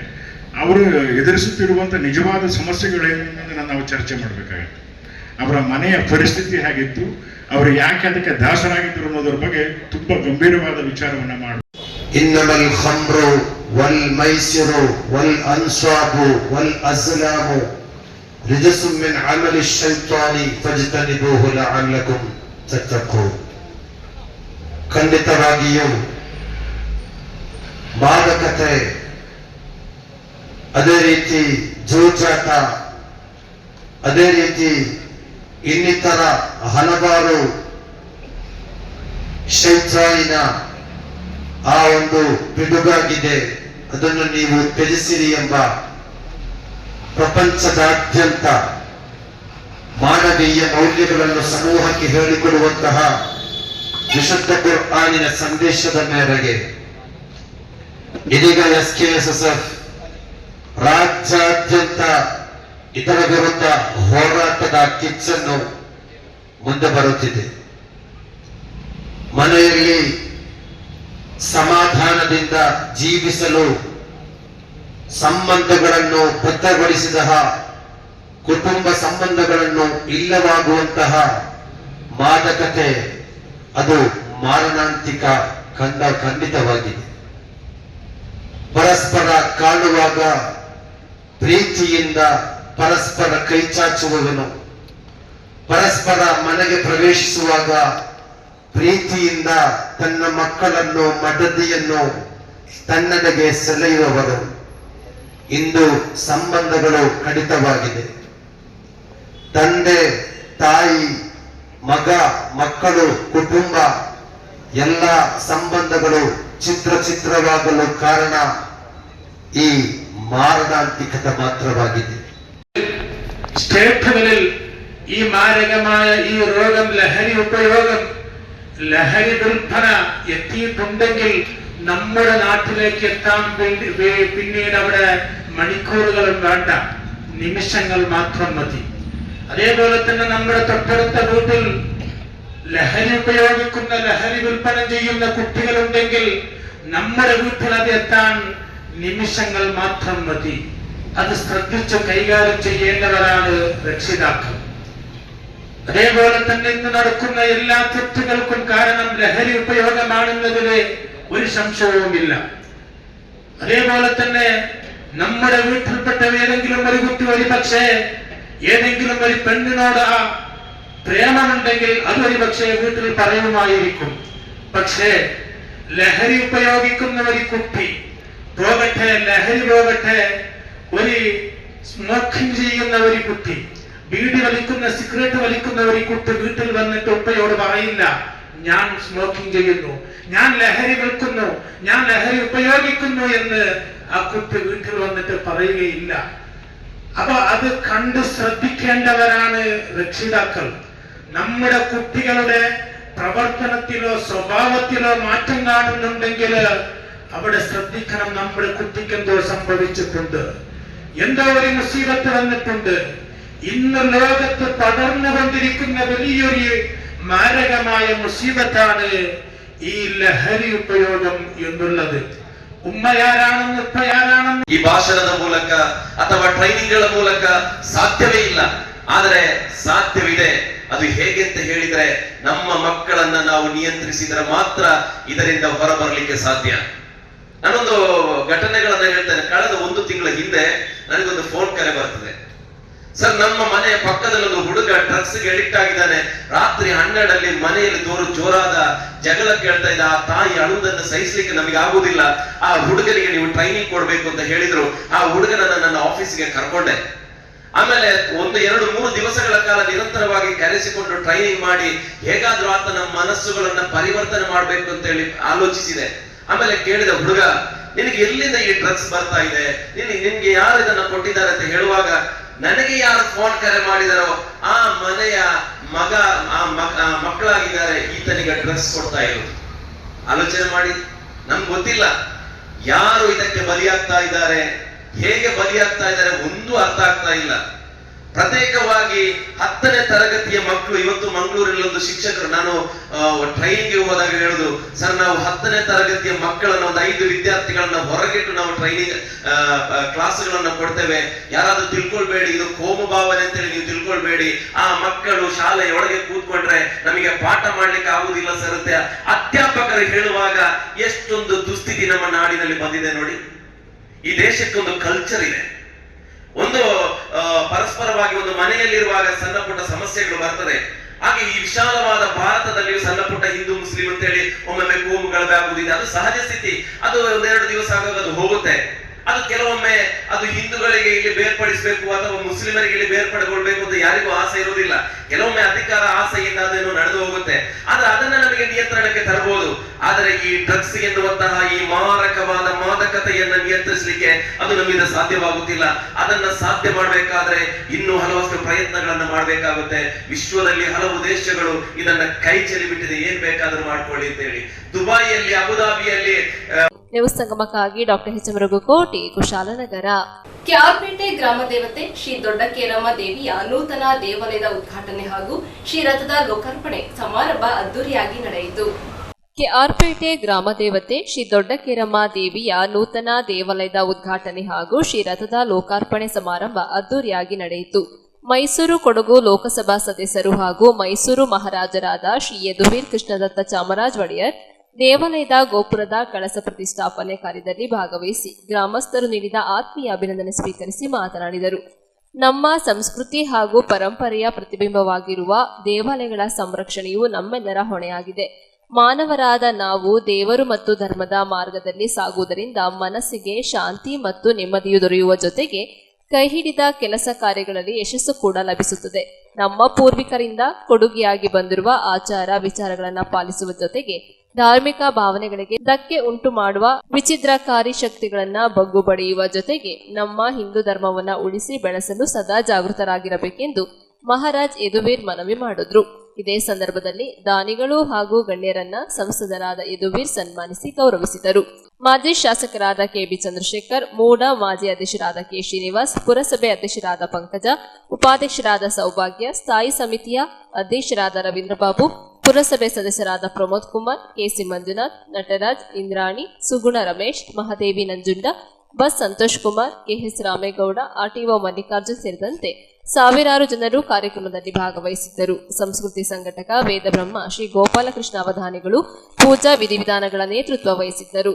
ಅವರು ಎದುರಿಸುತ್ತಿರುವಂಥ ನಿಜವಾದ ಸಮಸ್ಯೆಗಳೇನು ಅನ್ನೋದನ್ನು ನಾವು ಚರ್ಚೆ ಮಾಡಬೇಕಾಗುತ್ತೆ. ಅವರ ಮನೆಯ ಪರಿಸ್ಥಿತಿ ಹೇಗಿತ್ತು, ಅವರು ಯಾಕೆ ಅದಕ್ಕೆ ದಾಸರಾಗಿದ್ದರು ಅನ್ನೋದ್ರ ಬಗ್ಗೆ ತುಂಬ ಗಂಭೀರವಾದ ವಿಚಾರವನ್ನು ಮಾಡಿ. ಇನ್ನಮಲ್ ಖಮ್ರು ವಲ್ ಮೈಸಿರು ವಲ್ ಅನ್ಸಾಬು ವಲ್ ಅಜ್ಲಾಮು ರಿಜಸುಂ ಮಿನ್ ಅಮಲಿ ಶೈತಾನಿ ಫಜ್ತನಿಬೂಹು ಲಅಲ್ಲಕುಂ ತತ್ತಖೂನ್. ಖಂಡಿತವಾಗಿಯೂ ಮಾದಕತೆ, ಅದೇ ರೀತಿ ಜೂಜಾಟ, ಅದೇ ರೀತಿ ಇನ್ನಿತರ ಹಲವಾರು ಶೈತಾನಿನ ಆ ಒಂದು ಪಿಡುಗಾಗಿದೆ. ಅದನ್ನು ನೀವು ತ್ಯಜಿಸಿರಿ ಎಂಬ ಪ್ರಪಂಚದಾದ್ಯಂತ ಮಾನವೀಯ ಮೌಲ್ಯಗಳನ್ನು ಸಮೂಹಕ್ಕೆ ಹೇಳಿಕೊಡುವಂತಹ ವಿಶುದ್ಧ ಕುರ್ಆನಿನ ಸಂದೇಶದ ಮೇರೆಗೆ ಇದೀಗ SKSSF ರಾಜ್ಯಾದ್ಯಂತ ಇದರ ವಿರುದ್ಧ ಹೋರಾಟದ ಕಿಚ್ಚನ್ನು ಮುಂದೆ ಬರುತ್ತಿದೆ. ಮನೆಯಲ್ಲಿ ಸಮಾಧಾನದಿಂದ ಜೀವಿಸಲು ಸಂಬಂಧಗಳನ್ನು ಬದ್ಧಗೊಳಿಸಿದ ಕುಟುಂಬ ಸಂಬಂಧಗಳನ್ನು ಇಲ್ಲವಾಗುವಂತಹ ಮಾದಕತೆ, ಅದು ಮಾರಣಾಂತಿಕ ಖಂಡಿತವಾಗಿದೆ. ಪರಸ್ಪರ ಕಾಣುವಾಗ ಪ್ರೀತಿಯಿಂದ ಪರಸ್ಪರ ಕೈಚಾಚುವವನು, ಪರಸ್ಪರ ಮನೆಗೆ ಪ್ರವೇಶಿಸುವಾಗ ಪ್ರೀತಿಯಿಂದ ತನ್ನ ಮಕ್ಕಳನ್ನು ಮಡದಿಯನ್ನು ತನ್ನಡೆಗೆ ಸೆಳೆಯುವವರು. ಇಂದು ಸಂಬಂಧಗಳು ಕಡಿತವಾಗಿದೆ. ತಂದೆ, ತಾಯಿ, ಮಗ, ಮಕ್ಕಳು, ಕುಟುಂಬ ಎಲ್ಲ ಸಂಬಂಧಗಳು ಚಿತ್ರವಾಗಲು ಕಾರಣ ഈ മാരണാന്തികത മാത്രമാಗಿದೆ. സ്റ്റേറ്റുകളിൽ ഈ മാരകമായ ഈ രോഗം, ലഹരി ഉപയോഗം, ലഹരി വിൽപ്പന എത്തിയിട്ടുണ്ടെങ്കിൽ നമ്മുടെ നാട്ടിലേക്ക് എത്താൻ പിന്നീട് അവിടെ മണിക്കൂറുകളും വേണ്ട, നിമിഷങ്ങൾ മാത്രം മതി. അതേപോലെ തന്നെ നമ്മുടെ തൊട്ടടുത്ത വീട്ടിൽ ലഹരി ഉപയോഗിക്കുന്ന, ലഹരി വിൽപ്പന ചെയ്യുന്ന കുട്ടികളുണ്ടെങ്കിൽ നമ്മുടെ വീട്ടിൽ അത് എത്താൻ നിമിഷങ്ങൾ മാത്രം മതി. അത് ശ്രദ്ധിച്ച് കൈകാര്യം ചെയ്യേണ്ടവരാണ് രക്ഷിതാക്കൾ. അതേപോലെ തന്നെ ഇന്ന് നടക്കുന്ന എല്ലാ തെറ്റുകൾക്കും കാരണം ലഹരി ഉപയോഗമാണെന്നതിന് ഒരു സംശയവുമില്ല. അതേപോലെ തന്നെ നമ്മുടെ വീട്ടിൽപ്പെട്ട ഏതെങ്കിലും ഒരു കുട്ടി ഒരു പക്ഷേ ഏതെങ്കിലും ഒരു പെണ്ണിനോട് പ്രേമമുണ്ടെങ്കിൽ അതൊരു പക്ഷേ വീട്ടിൽ പറയുമായിരിക്കും. പക്ഷേ ലഹരി ഉപയോഗിക്കുന്ന ഒരു കുട്ടി പോകട്ടെ, ലഹരി പോകട്ടെ, ഒരു സ്മോക്കിംഗ് ചെയ്യുന്ന ഒരു കുട്ടി, ബീഡി വലിക്കുന്ന, സിഗരറ്റ് വലിക്കുന്ന ഒരു കുട്ടി വീട്ടിൽ വന്നിട്ട് ഉപ്പയോട് പറയില്ല, ഞാൻ സ്മോക്കിംഗ് ചെയ്യുന്നു, ഞാൻ ലഹരി വിൽക്കുന്നു, ഞാൻ ലഹരി ഉപയോഗിക്കുന്നു എന്ന് ആ കുട്ടി വീട്ടിൽ വന്നിട്ട് പറയുകയില്ല. അപ്പൊ അത് കണ്ട് ശ്രദ്ധിക്കേണ്ടവരാണ് രക്ഷിതാക്കൾ. നമ്മുടെ കുട്ടികളുടെ പ്രവർത്തനത്തിലോ സ്വഭാവത്തിലോ മാറ്റം കാണുന്നുണ്ടെങ്കിൽ അവിടെ ശ്രദ്ധിക്കണം. നമ്മുടെ കുട്ടിക്ക് എന്തോ സംഭവിച്ചിട്ടുണ്ട്, എന്തോ ഒരു മുസീബത്ത് വന്നിട്ടുണ്ട്. ഇന്ന് ലോകത്ത് പടർന്നുകൊണ്ടിരിക്കുന്ന വലിയൊരു മാരകമായ മുസീബത്താണ് ഈ ലഹരി ഉപയോഗം എന്നുള്ളത്. ഉമ്മയാരാണെന്ന് ഉപ്പയാരാണെന്ന് ಈ ಭಾಷಣದ ಮೂಲಕ ಅಥವಾ ಟ್ರೈನಿಂಗ್ಗಳ ಮೂಲಕ ಸಾಧ್ಯವೇ ಇಲ್ಲ. ಆದರೆ ಸಾಧ್ಯವಿದೆ. ಅದು ಹೇಗೆ ಅಂತ ಹೇಳಿದ್ರೆ ನಮ್ಮ ಮಕ್ಕಳನ್ನ ನಾವು ನಿಯಂತ್ರಿಸಿದ್ರೆ ಮಾತ್ರ ಇದರಿಂದ ಹೊರಬರಲಿಕ್ಕೆ ಸಾಧ್ಯ. ನಾನೊಂದು ಘಟನೆಗಳನ್ನ ಹೇಳ್ತೇನೆ. ಕಳೆದ 1 ತಿಂಗಳ ಹಿಂದೆ ನನಗೊಂದು ಫೋನ್ ಕರೆ ಬರ್ತದೆ. ಸರ್, ನಮ್ಮ ಮನೆಯ ಪಕ್ಕದಲ್ಲಿ ಒಂದು ಹುಡುಗ ಡ್ರಗ್ಸ್ಗೆ ಅಡಿಕ್ಟ್ ಆಗಿದ್ದಾನೆ. ರಾತ್ರಿ 12 ಮನೆಯಲ್ಲಿ ಜೋರಾದ ಜಗಳ ಕೇಳ್ತಾ ಇದ್ದ. ಆ ತಾಯಿ ಅಳುವುದನ್ನು ಸಹಿಸ್ಲಿಕ್ಕೆ ನಮಗೆ ಆಗುದಿಲ್ಲ. ಆ ಹುಡುಗನಿಗೆ ನೀವು ಟ್ರೈನಿಂಗ್ ಕೊಡ್ಬೇಕು ಅಂತ ಹೇಳಿದ್ರು. ಆ ಹುಡುಗನನ್ನ ನನ್ನ ಆಫೀಸ್ಗೆ ಕರ್ಕೊಂಡೆ. ಆಮೇಲೆ 1-2-3 ದಿವಸಗಳ ಕಾಲ ನಿರಂತರವಾಗಿ ಕರೆಸಿಕೊಂಡು ಟ್ರೈನಿಂಗ್ ಮಾಡಿ ಹೇಗಾದ್ರೂ ಆತನ ಮನಸ್ಸುಗಳನ್ನ ಪರಿವರ್ತನೆ ಮಾಡ್ಬೇಕು ಅಂತ ಹೇಳಿ ಆಲೋಚಿಸಿದೆ. ಆಮೇಲೆ ಕೇಳಿದ, ಹುಡುಗ, ನಿನಗೆ ಎಲ್ಲಿಂದ ಈ ಡ್ರಗ್ಸ್ ಬರ್ತಾ ಇದೆ? ನಿನ್ಗೆ ಯಾರು ಇದನ್ನ ಕೊಟ್ಟಿದ್ದಾರೆ ಅಂತ ಹೇಳುವಾಗ, ನನಗೆ ಯಾರು ಫೋನ್ ಕರೆ ಮಾಡಿದಾರೋ ಆ ಮನೆಯ ಮಕ್ಕಳಾಗಿದ್ದಾರೆ, ಈತನಿಗೆ ಡ್ರಗ್ಸ್ ಕೊಡ್ತಾ ಇರೋದು. ಆಲೋಚನೆ ಮಾಡಿ. ನಮ್ಗೆ ಗೊತ್ತಿಲ್ಲ ಯಾರು ಇದಕ್ಕೆ ಬಲಿಯಾಗ್ತಾ ಇದ್ದಾರೆ, ಹೇಗೆ ಬಲಿಯಾಗ್ತಾ ಇದ್ದಾರೆ, ಒಂದು ಅರ್ಥ ಆಗ್ತಾ ಇಲ್ಲ. ಪ್ರತ್ಯೇಕವಾಗಿ 10ನೇ ತರಗತಿಯ ಮಕ್ಕಳು, ಇವತ್ತು ಮಂಗಳೂರಲ್ಲಿ ಒಂದು ಶಿಕ್ಷಕರು, ನಾನು ಟ್ರೈನಿಂಗ್ ಹೋದಾಗ ಹೇಳುದು, ಸರ್, ನಾವು 10ನೇ ತರಗತಿಯ ಮಕ್ಕಳನ್ನ, ಒಂದು 5 ವಿದ್ಯಾರ್ಥಿಗಳನ್ನ ಹೊರಗಿಟ್ಟು ನಾವು ಟ್ರೈನಿಂಗ್ ಕ್ಲಾಸ್ಗಳನ್ನ ಕೊಡ್ತೇವೆ. ಯಾರಾದ್ರೂ ತಿಳ್ಕೊಳ್ಬೇಡಿ, ಇದು ಕೋಮು ಭಾವನೆ ಅಂತೇಳಿ ನೀವು ತಿಳ್ಕೊಳ್ಬೇಡಿ. ಆ ಮಕ್ಕಳು ಶಾಲೆಯೊಳಗೆ ಕೂತ್ಕೊಂಡ್ರೆ ನಮಗೆ ಪಾಠ ಮಾಡ್ಲಿಕ್ಕೆ ಆಗುದಿಲ್ಲ ಸರ್ ಅಂತ ಅಧ್ಯಾಪಕರು ಹೇಳುವಾಗ ಎಷ್ಟೊಂದು ದುಸ್ಥಿತಿ ನಮ್ಮ ನಾಡಿನಲ್ಲಿ ಬಂದಿದೆ ನೋಡಿ. ಈ ದೇಶಕ್ಕೊಂದು ಕಲ್ಚರ್ ಇದೆ. ಒಂದು ಪರಸ್ಪರವಾಗಿ ಒಂದು ಮನೆಯಲ್ಲಿರುವಾಗ ಸಣ್ಣ ಪುಟ್ಟ ಸಮಸ್ಯೆಗಳು ಬರ್ತದೆ. ಹಾಗೆ ಈ ವಿಶಾಲವಾದ ಭಾರತದಲ್ಲಿ ಸಣ್ಣ ಪುಟ್ಟ ಹಿಂದೂ ಮುಸ್ಲಿಂ ಅಂತೇಳಿ ಒಮ್ಮೊಮ್ಮೆ ಕೋಮುಗಲಭೆ ಆಗುವುದಿದೆ. ಅದು ಸಹಜ ಸ್ಥಿತಿ. ಅದು 1-2 ದಿವಸ ಆಗುವಾಗ ಅದು ಹೋಗುತ್ತೆ. ಅದು ಕೆಲವೊಮ್ಮೆ ಅದು ಹಿಂದೂಗಳಿಗೆ ಇಲ್ಲಿ ಬೇರ್ಪಡಿಸಬೇಕು ಅಥವಾ ಮುಸ್ಲಿಮರಿಗೆ ಇಲ್ಲಿ ಬೇರ್ಪಡಿಕೊಳ್ಬೇಕು ಅಂತ ಯಾರಿಗೂ ಆಸೆ ಇರುವುದಿಲ್ಲ. ಕೆಲವೊಮ್ಮೆ ಅಧಿಕಾರ ಆಸೆಯಿಂದ ಅದೇನು ನಡೆದು ಹೋಗುತ್ತೆ. ಆದ್ರೆ ಅದನ್ನ ನಮಗೆ ನಿಯಂತ್ರಣಕ್ಕೆ ತರಬಹುದು. ಆದರೆ ಈ ಡ್ರಗ್ಸ್ ಎನ್ನುವಂತಹ ಈ ಮಾರಕವಾದ ಮಾದಕತೆಯನ್ನ ನಿಯಂತ್ರಿಸಲಿಕ್ಕೆ ಅದು ನಮ್ಮಿಂದ ಸಾಧ್ಯವಾಗುತ್ತಿಲ್ಲ. ಅದನ್ನ ಸಾಧ್ಯ ಮಾಡಬೇಕಾದ್ರೆ ಇನ್ನೂ ಹಲವಷ್ಟು ಪ್ರಯತ್ನಗಳನ್ನ ಮಾಡಬೇಕಾಗುತ್ತೆ. ವಿಶ್ವದಲ್ಲಿ ಹಲವು ದೇಶಗಳು ಇದನ್ನ ಕೈ ಚೆಲ್ಲಿ ಬಿಟ್ಟಿದೆ. ಏನ್ ಬೇಕಾದ್ರೂ ಮಾಡ್ಕೊಳ್ಳಿ ಅಂತ ಹೇಳಿ. ದುಬೈಯಲ್ಲಿ, ಅಬುದಾಬಿಯಲ್ಲಿ ನ್ಯೂಸ್ ಸಂಗಮಕ್ಕಾಗಿ doctor H M Raghukoti, Kushalanagar. Kyarpete ಗ್ರಾಮ ದೇವತೆ ಶ್ರೀ ದೊಡ್ಡಕೇರಮ್ಮ ದೇವಿಯ ನೂತನ ದೇವಾಲಯದ ಉದ್ಘಾಟನೆ ಹಾಗೂ ಶ್ರೀ ರಥದ ಲೋಕಾರ್ಪಣೆ ಸಮಾರಂಭ ಅದ್ದೂರಿಯಾಗಿ ನಡೆಯಿತು. ಕೆಆರ್ಪೇಟೆ ಗ್ರಾಮ ದೇವತೆ ಶ್ರೀ ದೊಡ್ಡಕೇರಮ್ಮ ದೇವಿಯ ನೂತನ ದೇವಾಲಯದ ಉದ್ಘಾಟನೆ ಹಾಗೂ ಶ್ರೀ ರಥದ ಲೋಕಾರ್ಪಣೆ ಸಮಾರಂಭ ಅದ್ದೂರಿಯಾಗಿ ನಡೆಯಿತು. ಮೈಸೂರು ಕೊಡಗು ಲೋಕಸಭಾ ಸದಸ್ಯರು ಹಾಗೂ ಮೈಸೂರು ಮಹಾರಾಜರಾದ ಶ್ರೀ ಯದುವೀರ್ ಕೃಷ್ಣದತ್ತ ಚಾಮರಾಜ ಒಡೆಯರ್ ದೇವಾಲಯದ ಗೋಪುರದ ಕಳಸ ಪ್ರತಿಷ್ಠಾಪನೆ ಕಾರ್ಯದಲ್ಲಿ ಭಾಗವಹಿಸಿ ಗ್ರಾಮಸ್ಥರು ನೀಡಿದ ಆತ್ಮೀಯ ಅಭಿನಂದನೆ ಸ್ವೀಕರಿಸಿ ಮಾತನಾಡಿದರು. ನಮ್ಮ ಸಂಸ್ಕೃತಿ ಹಾಗೂ ಪರಂಪರೆಯ ಪ್ರತಿಬಿಂಬವಾಗಿರುವ ದೇವಾಲಯಗಳ ಸಂರಕ್ಷಣೆಯು ನಮ್ಮೆಲ್ಲರ ಹೊಣೆಯಾಗಿದೆ. ಮಾನವರಾದ ನಾವು ದೇವರು ಮತ್ತು ಧರ್ಮದ ಮಾರ್ಗದಲ್ಲಿ ಸಾಗುವುದರಿಂದ ಮನಸ್ಸಿಗೆ ಶಾಂತಿ ಮತ್ತು ನೆಮ್ಮದಿಯು ದೊರೆಯುವ ಜೊತೆಗೆ ಕೈ ಹಿಡಿದ ಕೆಲಸ ಕಾರ್ಯಗಳಲ್ಲಿ ಯಶಸ್ಸು ಕೂಡ ಲಭಿಸುತ್ತದೆ. ನಮ್ಮ ಪೂರ್ವಿಕರಿಂದ ಕೊಡುಗೆಯಾಗಿ ಬಂದಿರುವ ಆಚಾರ ವಿಚಾರಗಳನ್ನು ಪಾಲಿಸುವ ಜೊತೆಗೆ ಧಾರ್ಮಿಕ ಭಾವನೆಗಳಿಗೆ ಧಕ್ಕೆ ಉಂಟು ಮಾಡುವ ವಿಚಿದ್ರಕಾರಿ ಶಕ್ತಿಗಳನ್ನ ಬಗ್ಗು ಬಡಿಯುವ ಜೊತೆಗೆ ನಮ್ಮ ಹಿಂದೂ ಧರ್ಮವನ್ನ ಉಳಿಸಿ ಬೆಳೆಸಲು ಸದಾ ಜಾಗೃತರಾಗಿರಬೇಕೆಂದು ಮಹಾರಾಜ್ ಯದುವೀರ್ ಮನವಿ ಮಾಡಿದ್ರು. ಇದೇ ಸಂದರ್ಭದಲ್ಲಿ ದಾನಿಗಳು ಹಾಗೂ ಗಣ್ಯರನ್ನ ಸಂಸದರಾದ ಯದುವೀರ್ ಸನ್ಮಾನಿಸಿ ಗೌರವಿಸಿದರು. ಮಾಜಿ ಶಾಸಕರಾದ ಕೆಬಿ ಚಂದ್ರಶೇಖರ್, ಮೂಡ ಮಾಜಿ ಅಧ್ಯಕ್ಷರಾದ ಕೆ ಶ್ರೀನಿವಾಸ್, ಪುರಸಭೆ ಅಧ್ಯಕ್ಷರಾದ ಪಂಕಜ, ಉಪಾಧ್ಯಕ್ಷರಾದ ಸೌಭಾಗ್ಯ, ಸ್ಥಾಯಿ ಸಮಿತಿಯ ಅಧ್ಯಕ್ಷರಾದ ರವೀಂದ್ರಬಾಬು, ಪುರಸಭೆ ಸದಸ್ಯರಾದ Pramod Kumar, KC Manjunath, Nataraj, Indrani, Suguna Ramesh, Mahadevi Nanjunda, bus Santosh Kumar, KS Ramegowda, RTO Mallikarjun ಸೇರಿದಂತೆ ಸಾವಿರಾರು ಜನರು ಕಾರ್ಯಕ್ರಮದಲ್ಲಿ ಭಾಗವಹಿಸಿದ್ದರು. ಸಂಸ್ಕೃತಿ ಸಂಘಟಕ ವೇದಬ್ರಹ್ಮ ಶ್ರೀ ಗೋಪಾಲಕೃಷ್ಣ ಅವಧಾನಿಗಳು ಪೂಜಾ ವಿಧಿವಿಧಾನಗಳ ನೇತೃತ್ವ ವಹಿಸಿದ್ದರು.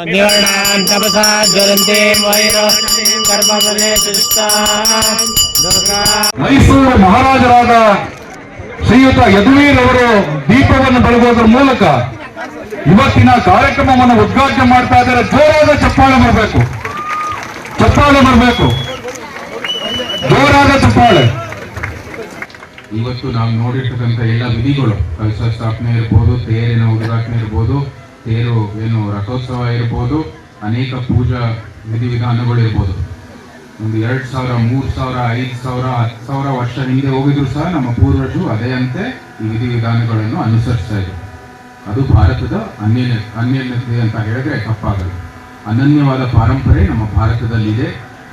ಅಗ್ನಿವರ್ಣಾಂ ತಪಸಾ ಜ್ವಲಂತೆ ವೈರೋ ಕರ್ಮಫಲೆ ತುಷ್ಟಾಂ ದುರ್ಗಾ. ಮೈಸೂರು ಮಹಾರಾಜರಾದ ಶ್ರೀಯುತ ಯದುವೀರ್ ಅವರು ದೀಪವನ್ನು ಬೆಳಗೋದ್ರ ಮೂಲಕ ಇವತ್ತಿನ ಕಾರ್ಯಕ್ರಮವನ್ನು ಉದ್ಘಾಟನೆ ಮಾಡ್ತಾ ಇದ್ದಾರೆ. ಜೋರಾದ ಚಪ್ಪಾಳೆ ಬರಬೇಕು, ಚಪ್ಪಾಳೆ ಬರಬೇಕು, ಜೋರಾದ ಚಪ್ಪಾಳೆ. ಇವತ್ತು ನಾವು ನೋಡಿರ್ತಕ್ಕಂಥ ಎಲ್ಲ ವಿಧಿಗಳು, ಕಲಶ ಸ್ಥಾಪನೆ ಇರ್ಬೋದು, ತೇರಿನ ಉದ್ಘಾಟನೆ ಇರ್ಬೋದು, ತೇರು ಏನು ರಥೋತ್ಸವ ಇರ್ಬೋದು, ಅನೇಕ ಪೂಜಾ ವಿಧಿವಿಧಾನಗಳು ಇರ್ಬೋದು. ಒಂದು 2000, 3000, 5000, 10,000 ವರ್ಷ ಹಿಂದೆ ಹೋಗಿದ್ರು ಸಹ ನಮ್ಮ ಪೂರ್ವಜರು ಅದೇ ಅಂತೆ ಈ ವಿಧಿವಿಧಾನಗಳನ್ನು ಅನುಸರಿಸ್ತಾ ಇದ್ರು. ಅದು ಭಾರತದ ಅನ್ಯೋನ್ಯತೆ ಅಂತ ಹೇಳಿದ್ರೆ ತಪ್ಪಾಗಲ್ಲ. ಅನನ್ಯವಾದ ಪಾರಂಪರೆ ನಮ್ಮ ಭಾರತದಲ್ಲಿದೆ.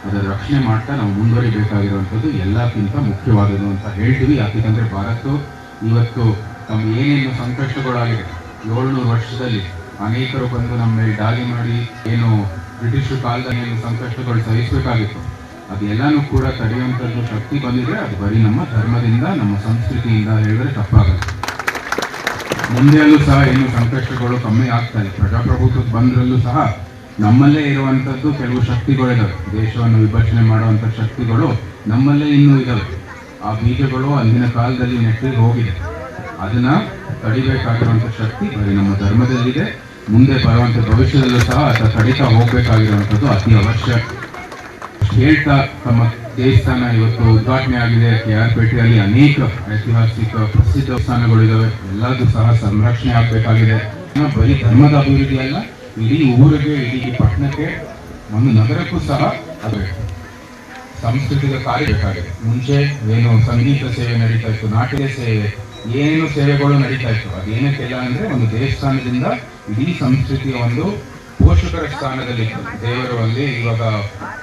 ಅದರ ರಕ್ಷಣೆ ಮಾಡ್ತಾ ನಾವು ಮುಂದುವರಿಬೇಕಾಗಿರುವಂಥದ್ದು ಎಲ್ಲಕ್ಕಿಂತ ಮುಖ್ಯವಾದದ್ದು ಅಂತ ಹೇಳ್ತೀವಿ. ಯಾಕೆಂದರೆ ಭಾರತ ಇವತ್ತು ತಮ್ಮ ಏನೇನು ಸಂಕಷ್ಟಗಳಾಗಿದೆ 700 ವರ್ಷದಲ್ಲಿ ಅನೇಕರು ಬಂದು ನಮ್ಮ ಮೇಲೆ ದಾಳಿ ಮಾಡಿ ಏನು ಬ್ರಿಟಿಷ್ ಕಾಲದಲ್ಲಿ ಏನು ಸಂಕಷ್ಟಗಳು ಸಹಿಸಬೇಕಾಗಿತ್ತು ಅದೆಲ್ಲನೂ ಕೂಡ ತಡೆಯುವಂಥದ್ದು ಶಕ್ತಿ ಬಂದಿದೆ. ಅದು ಬರೀ ನಮ್ಮ ಧರ್ಮದಿಂದ, ನಮ್ಮ ಸಂಸ್ಕೃತಿಯಿಂದ ಹೇಳಿದ್ರೆ ತಪ್ಪಾಗಲ್ಲ. ಮುಂದೆಯಲ್ಲೂ ಸಹ ಏನು ಸಂಕಷ್ಟಗಳು ಕಮ್ಮಿ ಆಗ್ತಾ ಇದೆ. ಪ್ರಜಾಪ್ರಭುತ್ವ ಬಂದ್ರಲ್ಲೂ ಸಹ ನಮ್ಮಲ್ಲೇ ಇರುವಂಥದ್ದು ಕೆಲವು ಶಕ್ತಿಗಳಿದಾವೆ. ದೇಶವನ್ನು ವಿಭಜನೆ ಮಾಡುವಂಥ ಶಕ್ತಿಗಳು ನಮ್ಮಲ್ಲೇ ಇನ್ನೂ ಇದ್ದಾವೆ. ಆ ಬೀಜಗಳು ಅಂದಿನ ಕಾಲದಲ್ಲಿ ನೆಟ್ಟಿ ಹೋಗಿದೆ. ಅದನ್ನ ತಡಿಬೇಕಾಗಿರುವಂಥ ಶಕ್ತಿ ಬರೀ ನಮ್ಮ ಧರ್ಮದಲ್ಲಿದೆ. ಮುಂದೆ ಬರುವಂಥ ಭವಿಷ್ಯದಲ್ಲೂ ಸಹ ಅದನ್ನು ತಡಿತಾ ಹೋಗ್ಬೇಕಾಗಿರುವಂಥದ್ದು ಅತಿ ಅವಶ್ಯ. ಹೇಳ್ತಾ ತಮ್ಮ ದೇವಸ್ಥಾನ ಇವತ್ತು ಉದ್ಘಾಟನೆ ಆಗಿದೆ. KR ಪೇಟೆಯಲ್ಲಿ ಅನೇಕ ಐತಿಹಾಸಿಕ ಪ್ರಸಿದ್ಧ ದೇವಸ್ಥಾನಗಳಿದ್ದಾವೆ. ಎಲ್ಲದೂ ಸಹ ಸಂರಕ್ಷಣೆ ಆಗಬೇಕಾಗಿದೆ. ಬರೀ ಧರ್ಮದ ಅಭಿವೃದ್ಧಿ ಅಲ್ಲ, ಇಡೀ ಊರಿಗೆ, ಇಡೀ ಪಟ್ಟಣಕ್ಕೆ, ಒಂದು ನಗರಕ್ಕೂ ಸಹ ಅದು ಸಾಂಸ್ಕೃತಿಕ ಕಾರ್ಯ ಬೇಕಾಗಿದೆ. ಮುಂಚೆ ಏನು ಸಂಗೀತ ಸೇವೆ ನಡೀತಾ ಇತ್ತು, ನಾಟ್ಯ ಸೇವೆ, ಏನೇನು ಸೇವೆಗಳು ನಡೀತಾ ಇತ್ತು. ಅದೇನಕ್ಕೆಲ್ಲ ಅಂದರೆ ಒಂದು ದೇವಸ್ಥಾನದಿಂದ ಇಡೀ ಸಂಸ್ಕೃತಿಯ ಒಂದು ಪೋಷಕರ ಸ್ಥಾನದಲ್ಲಿತ್ತು. ದೇವರು ಅಲ್ಲಿ ಇವಾಗ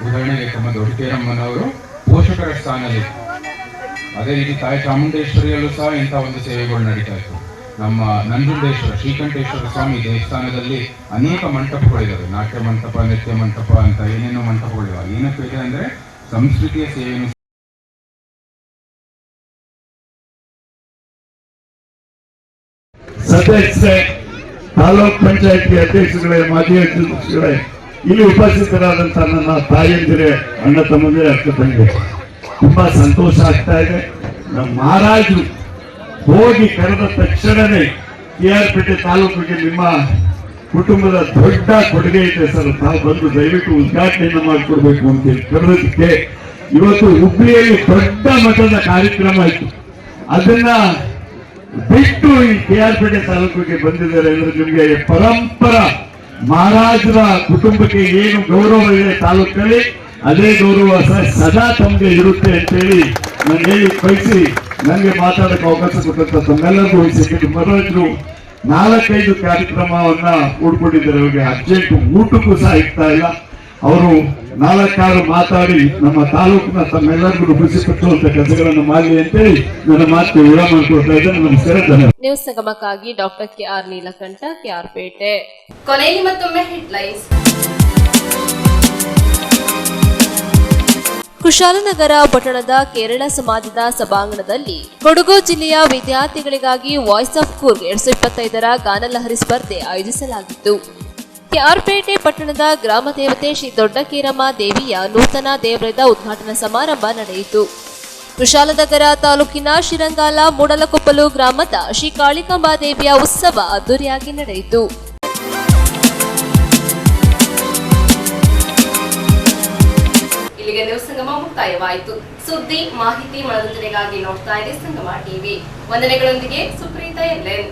ಉದಾಹರಣೆಗೆ ತಮ್ಮ ದೊಡ್ಡಕೇರಮ್ಮನವರು ಪೋಷಕರ ಸ್ಥಾನದಲ್ಲಿ. ಅದೇ ರೀತಿ ತಾಯಿ ಚಾಮುಂಡೇಶ್ವರಿಯಲ್ಲೂ ಸಹ ಇಂಥ ಒಂದು ಸೇವೆಗಳು ನಡೀತಾ ಇತ್ತು. ನಮ್ಮ ನಂಜುಂಡೇಶ್ವರ ಶ್ರೀಕಂಠೇಶ್ವರ ಸ್ವಾಮಿ ದೇವಸ್ಥಾನದಲ್ಲಿ ಅನೇಕ ಮಂಟಪಗಳಿದ್ದಾವೆ. ನಾಟ್ಯ ಮಂಟಪ, ನೃತ್ಯ ಮಂಟಪ ಅಂತ ಏನೇನೋ ಮಂಟಪಗಳಿವೆ. ಏನಕ್ಕೆ ಇದೆ ಅಂದರೆ ಸಂಸ್ಕೃತಿಯ ಸೇವೆಯನ್ನು ಸದಸ್ಯರೇ, ತಾಲೂಕ್ ಪಂಚಾಯತಿ ಅಧ್ಯಕ್ಷಗಳೇ, ಮಾಜಿ ಅಧ್ಯಕ್ಷಗಳೇ, ಇಲ್ಲಿ ಉಪಸ್ಥಿತರಾದಂತಹ ನನ್ನ ತಾಯಂದಿರೇ, ಅಣ್ಣ ತಮ್ಮಂದಿರೇ, ಅಕ್ಕ ತಂದೆ, ತುಂಬಾ ಸಂತೋಷ ಆಗ್ತಾ ಇದೆ. ನಮ್ಮ ಮಹಾರಾಜರು ಹೋಗಿ ಕರೆದ ತಕ್ಷಣವೇ KR ಪೇಟೆ ತಾಲೂಕಿಗೆ ನಿಮ್ಮ ಕುಟುಂಬದ ದೊಡ್ಡ ಕೊಡುಗೆ ಇದೆ ಸರ್, ತಾವು ಬಂದು ದಯವಿಟ್ಟು ಉದ್ಘಾಟನೆಯನ್ನು ಮಾಡಿಕೊಡ್ಬೇಕು ಅಂತ ಹೇಳಿ ಕರೆದಕ್ಕೆ ಇವತ್ತು ಹುಬ್ಳಿಯಲ್ಲಿ ದೊಡ್ಡ ಮಟ್ಟದ ಕಾರ್ಯಕ್ರಮ ಇತ್ತು. ಅದನ್ನ ಬಿಟ್ಟು ಈ KR ಪೇಟೆ ತಾಲೂಕಿಗೆ ಬಂದಿದ್ದಾರೆ ಅಂದ್ರೆ ನಿಮಗೆ ಪರಂಪರ ಮಹಾರಾಜರ ಕುಟುಂಬಕ್ಕೆ ಏನು ಗೌರವ ಇದೆ ತಾಲೂಕಲ್ಲಿ, ಅದೇ ಗೌರವ ಸದಾ ತಮಗೆ ಇರುತ್ತೆ ಅಂತೇಳಿ ನಾನು ಹೇಳಿ ಬಯಸಿ ನನಗೆ ಮಾತಾಡಕ್ಕೆ ಅವಕಾಶ ಕೊಟ್ಟಂತ ತಮ್ಮೆಲ್ಲರಿಗೂ ವಹಿಸಿದ್ದು. ಮಹಾರಾಜರು 4-5 ಕಾರ್ಯಕ್ರಮವನ್ನ ಹೂಡ್ಕೊಂಡಿದ್ದಾರೆ. ಅವರಿಗೆ ಅರ್ಜೆಂಟ್ ಊಟಕ್ಕೂ ಸಹ ಇರ್ತಾ ಇಲ್ಲ. ಅವರು 4-6 ಮಾತಾಡಿ ನಮ್ಮ ತಾಲೂಕಿನ ತಮ್ಮೆಲ್ಲರಿಗೂ ಖುಷಿಪಟ್ಟುವಂತ ಕೆಲಸಗಳನ್ನು ಮಾಡಲಿ ಅಂತೇಳಿ ನನ್ನ ಮಾತು ವಿರಾಮ ಮಾಡಿಕೊಡ್ತಾ ಇದ್ದೇನೆ. ನಮಸ್ಕಾರ, ಧನ್ಯವಾದ. ನ್ಯೂಸ್ ಸಂಗಮಕ್ಕಾಗಿ doctor KR Neelakantha, KR Pete. ಕೊನೆಯಲ್ಲಿ ಮತ್ತೊಮ್ಮೆ ಹೆಡ್ಲೈನ್ಸ್. ಕುಶಾಲನಗರ ಪಟ್ಟಣದ ಕೇರಳ ಸಮಾಜದ ಸಭಾಂಗಣದಲ್ಲಿ ಕೊಡಗು ಜಿಲ್ಲೆಯ ವಿದ್ಯಾರ್ಥಿಗಳಿಗಾಗಿ ವಾಯ್ಸ್ ಆಫ್ ಕೂರ್ಗ್ 2025ರ ಗಾನಲಹರಿ ಸ್ಪರ್ಧೆ ಆಯೋಜಿಸಲಾಗಿತ್ತು. KR ಪೇಟೆ ಪಟ್ಟಣದ ಗ್ರಾಮ ದೇವತೆ ಶ್ರೀ ದೊಡ್ಡಕೇರಮ್ಮ ದೇವಿಯ ನೂತನ ದೇವಾಲಯದ ಉದ್ಘಾಟನಾ ಸಮಾರಂಭ ನಡೆಯಿತು. ಕುಶಾಲನಗರ ತಾಲೂಕಿನ ಶಿರಂಗಾಲ ಮೂಡಲಕೊಪ್ಪಲು ಗ್ರಾಮದ ಶ್ರೀ ಕಾಳಿಕಾಂಬಾ ದೇವಿಯ ಉತ್ಸವ ಅದ್ದೂರಿಯಾಗಿ ನಡೆಯಿತು. ಇಲ್ಲಿಗೆ ನ್ಯೂಸ್ ಸಂಗಮ ಮುಕ್ತಾಯವಾಯಿತು. ಸುದ್ದಿ, ಮಾಹಿತಿ, ಮನರಂಜನೆಗಾಗಿ ನೋಡ್ತಾ ಇದೆ ಸಂಗಮ ಟಿವಿ. ವಂದನೆಗಳೊಂದಿಗೆ ಸುಪ್ರೀತಾ ಎಲ್ಎನ್.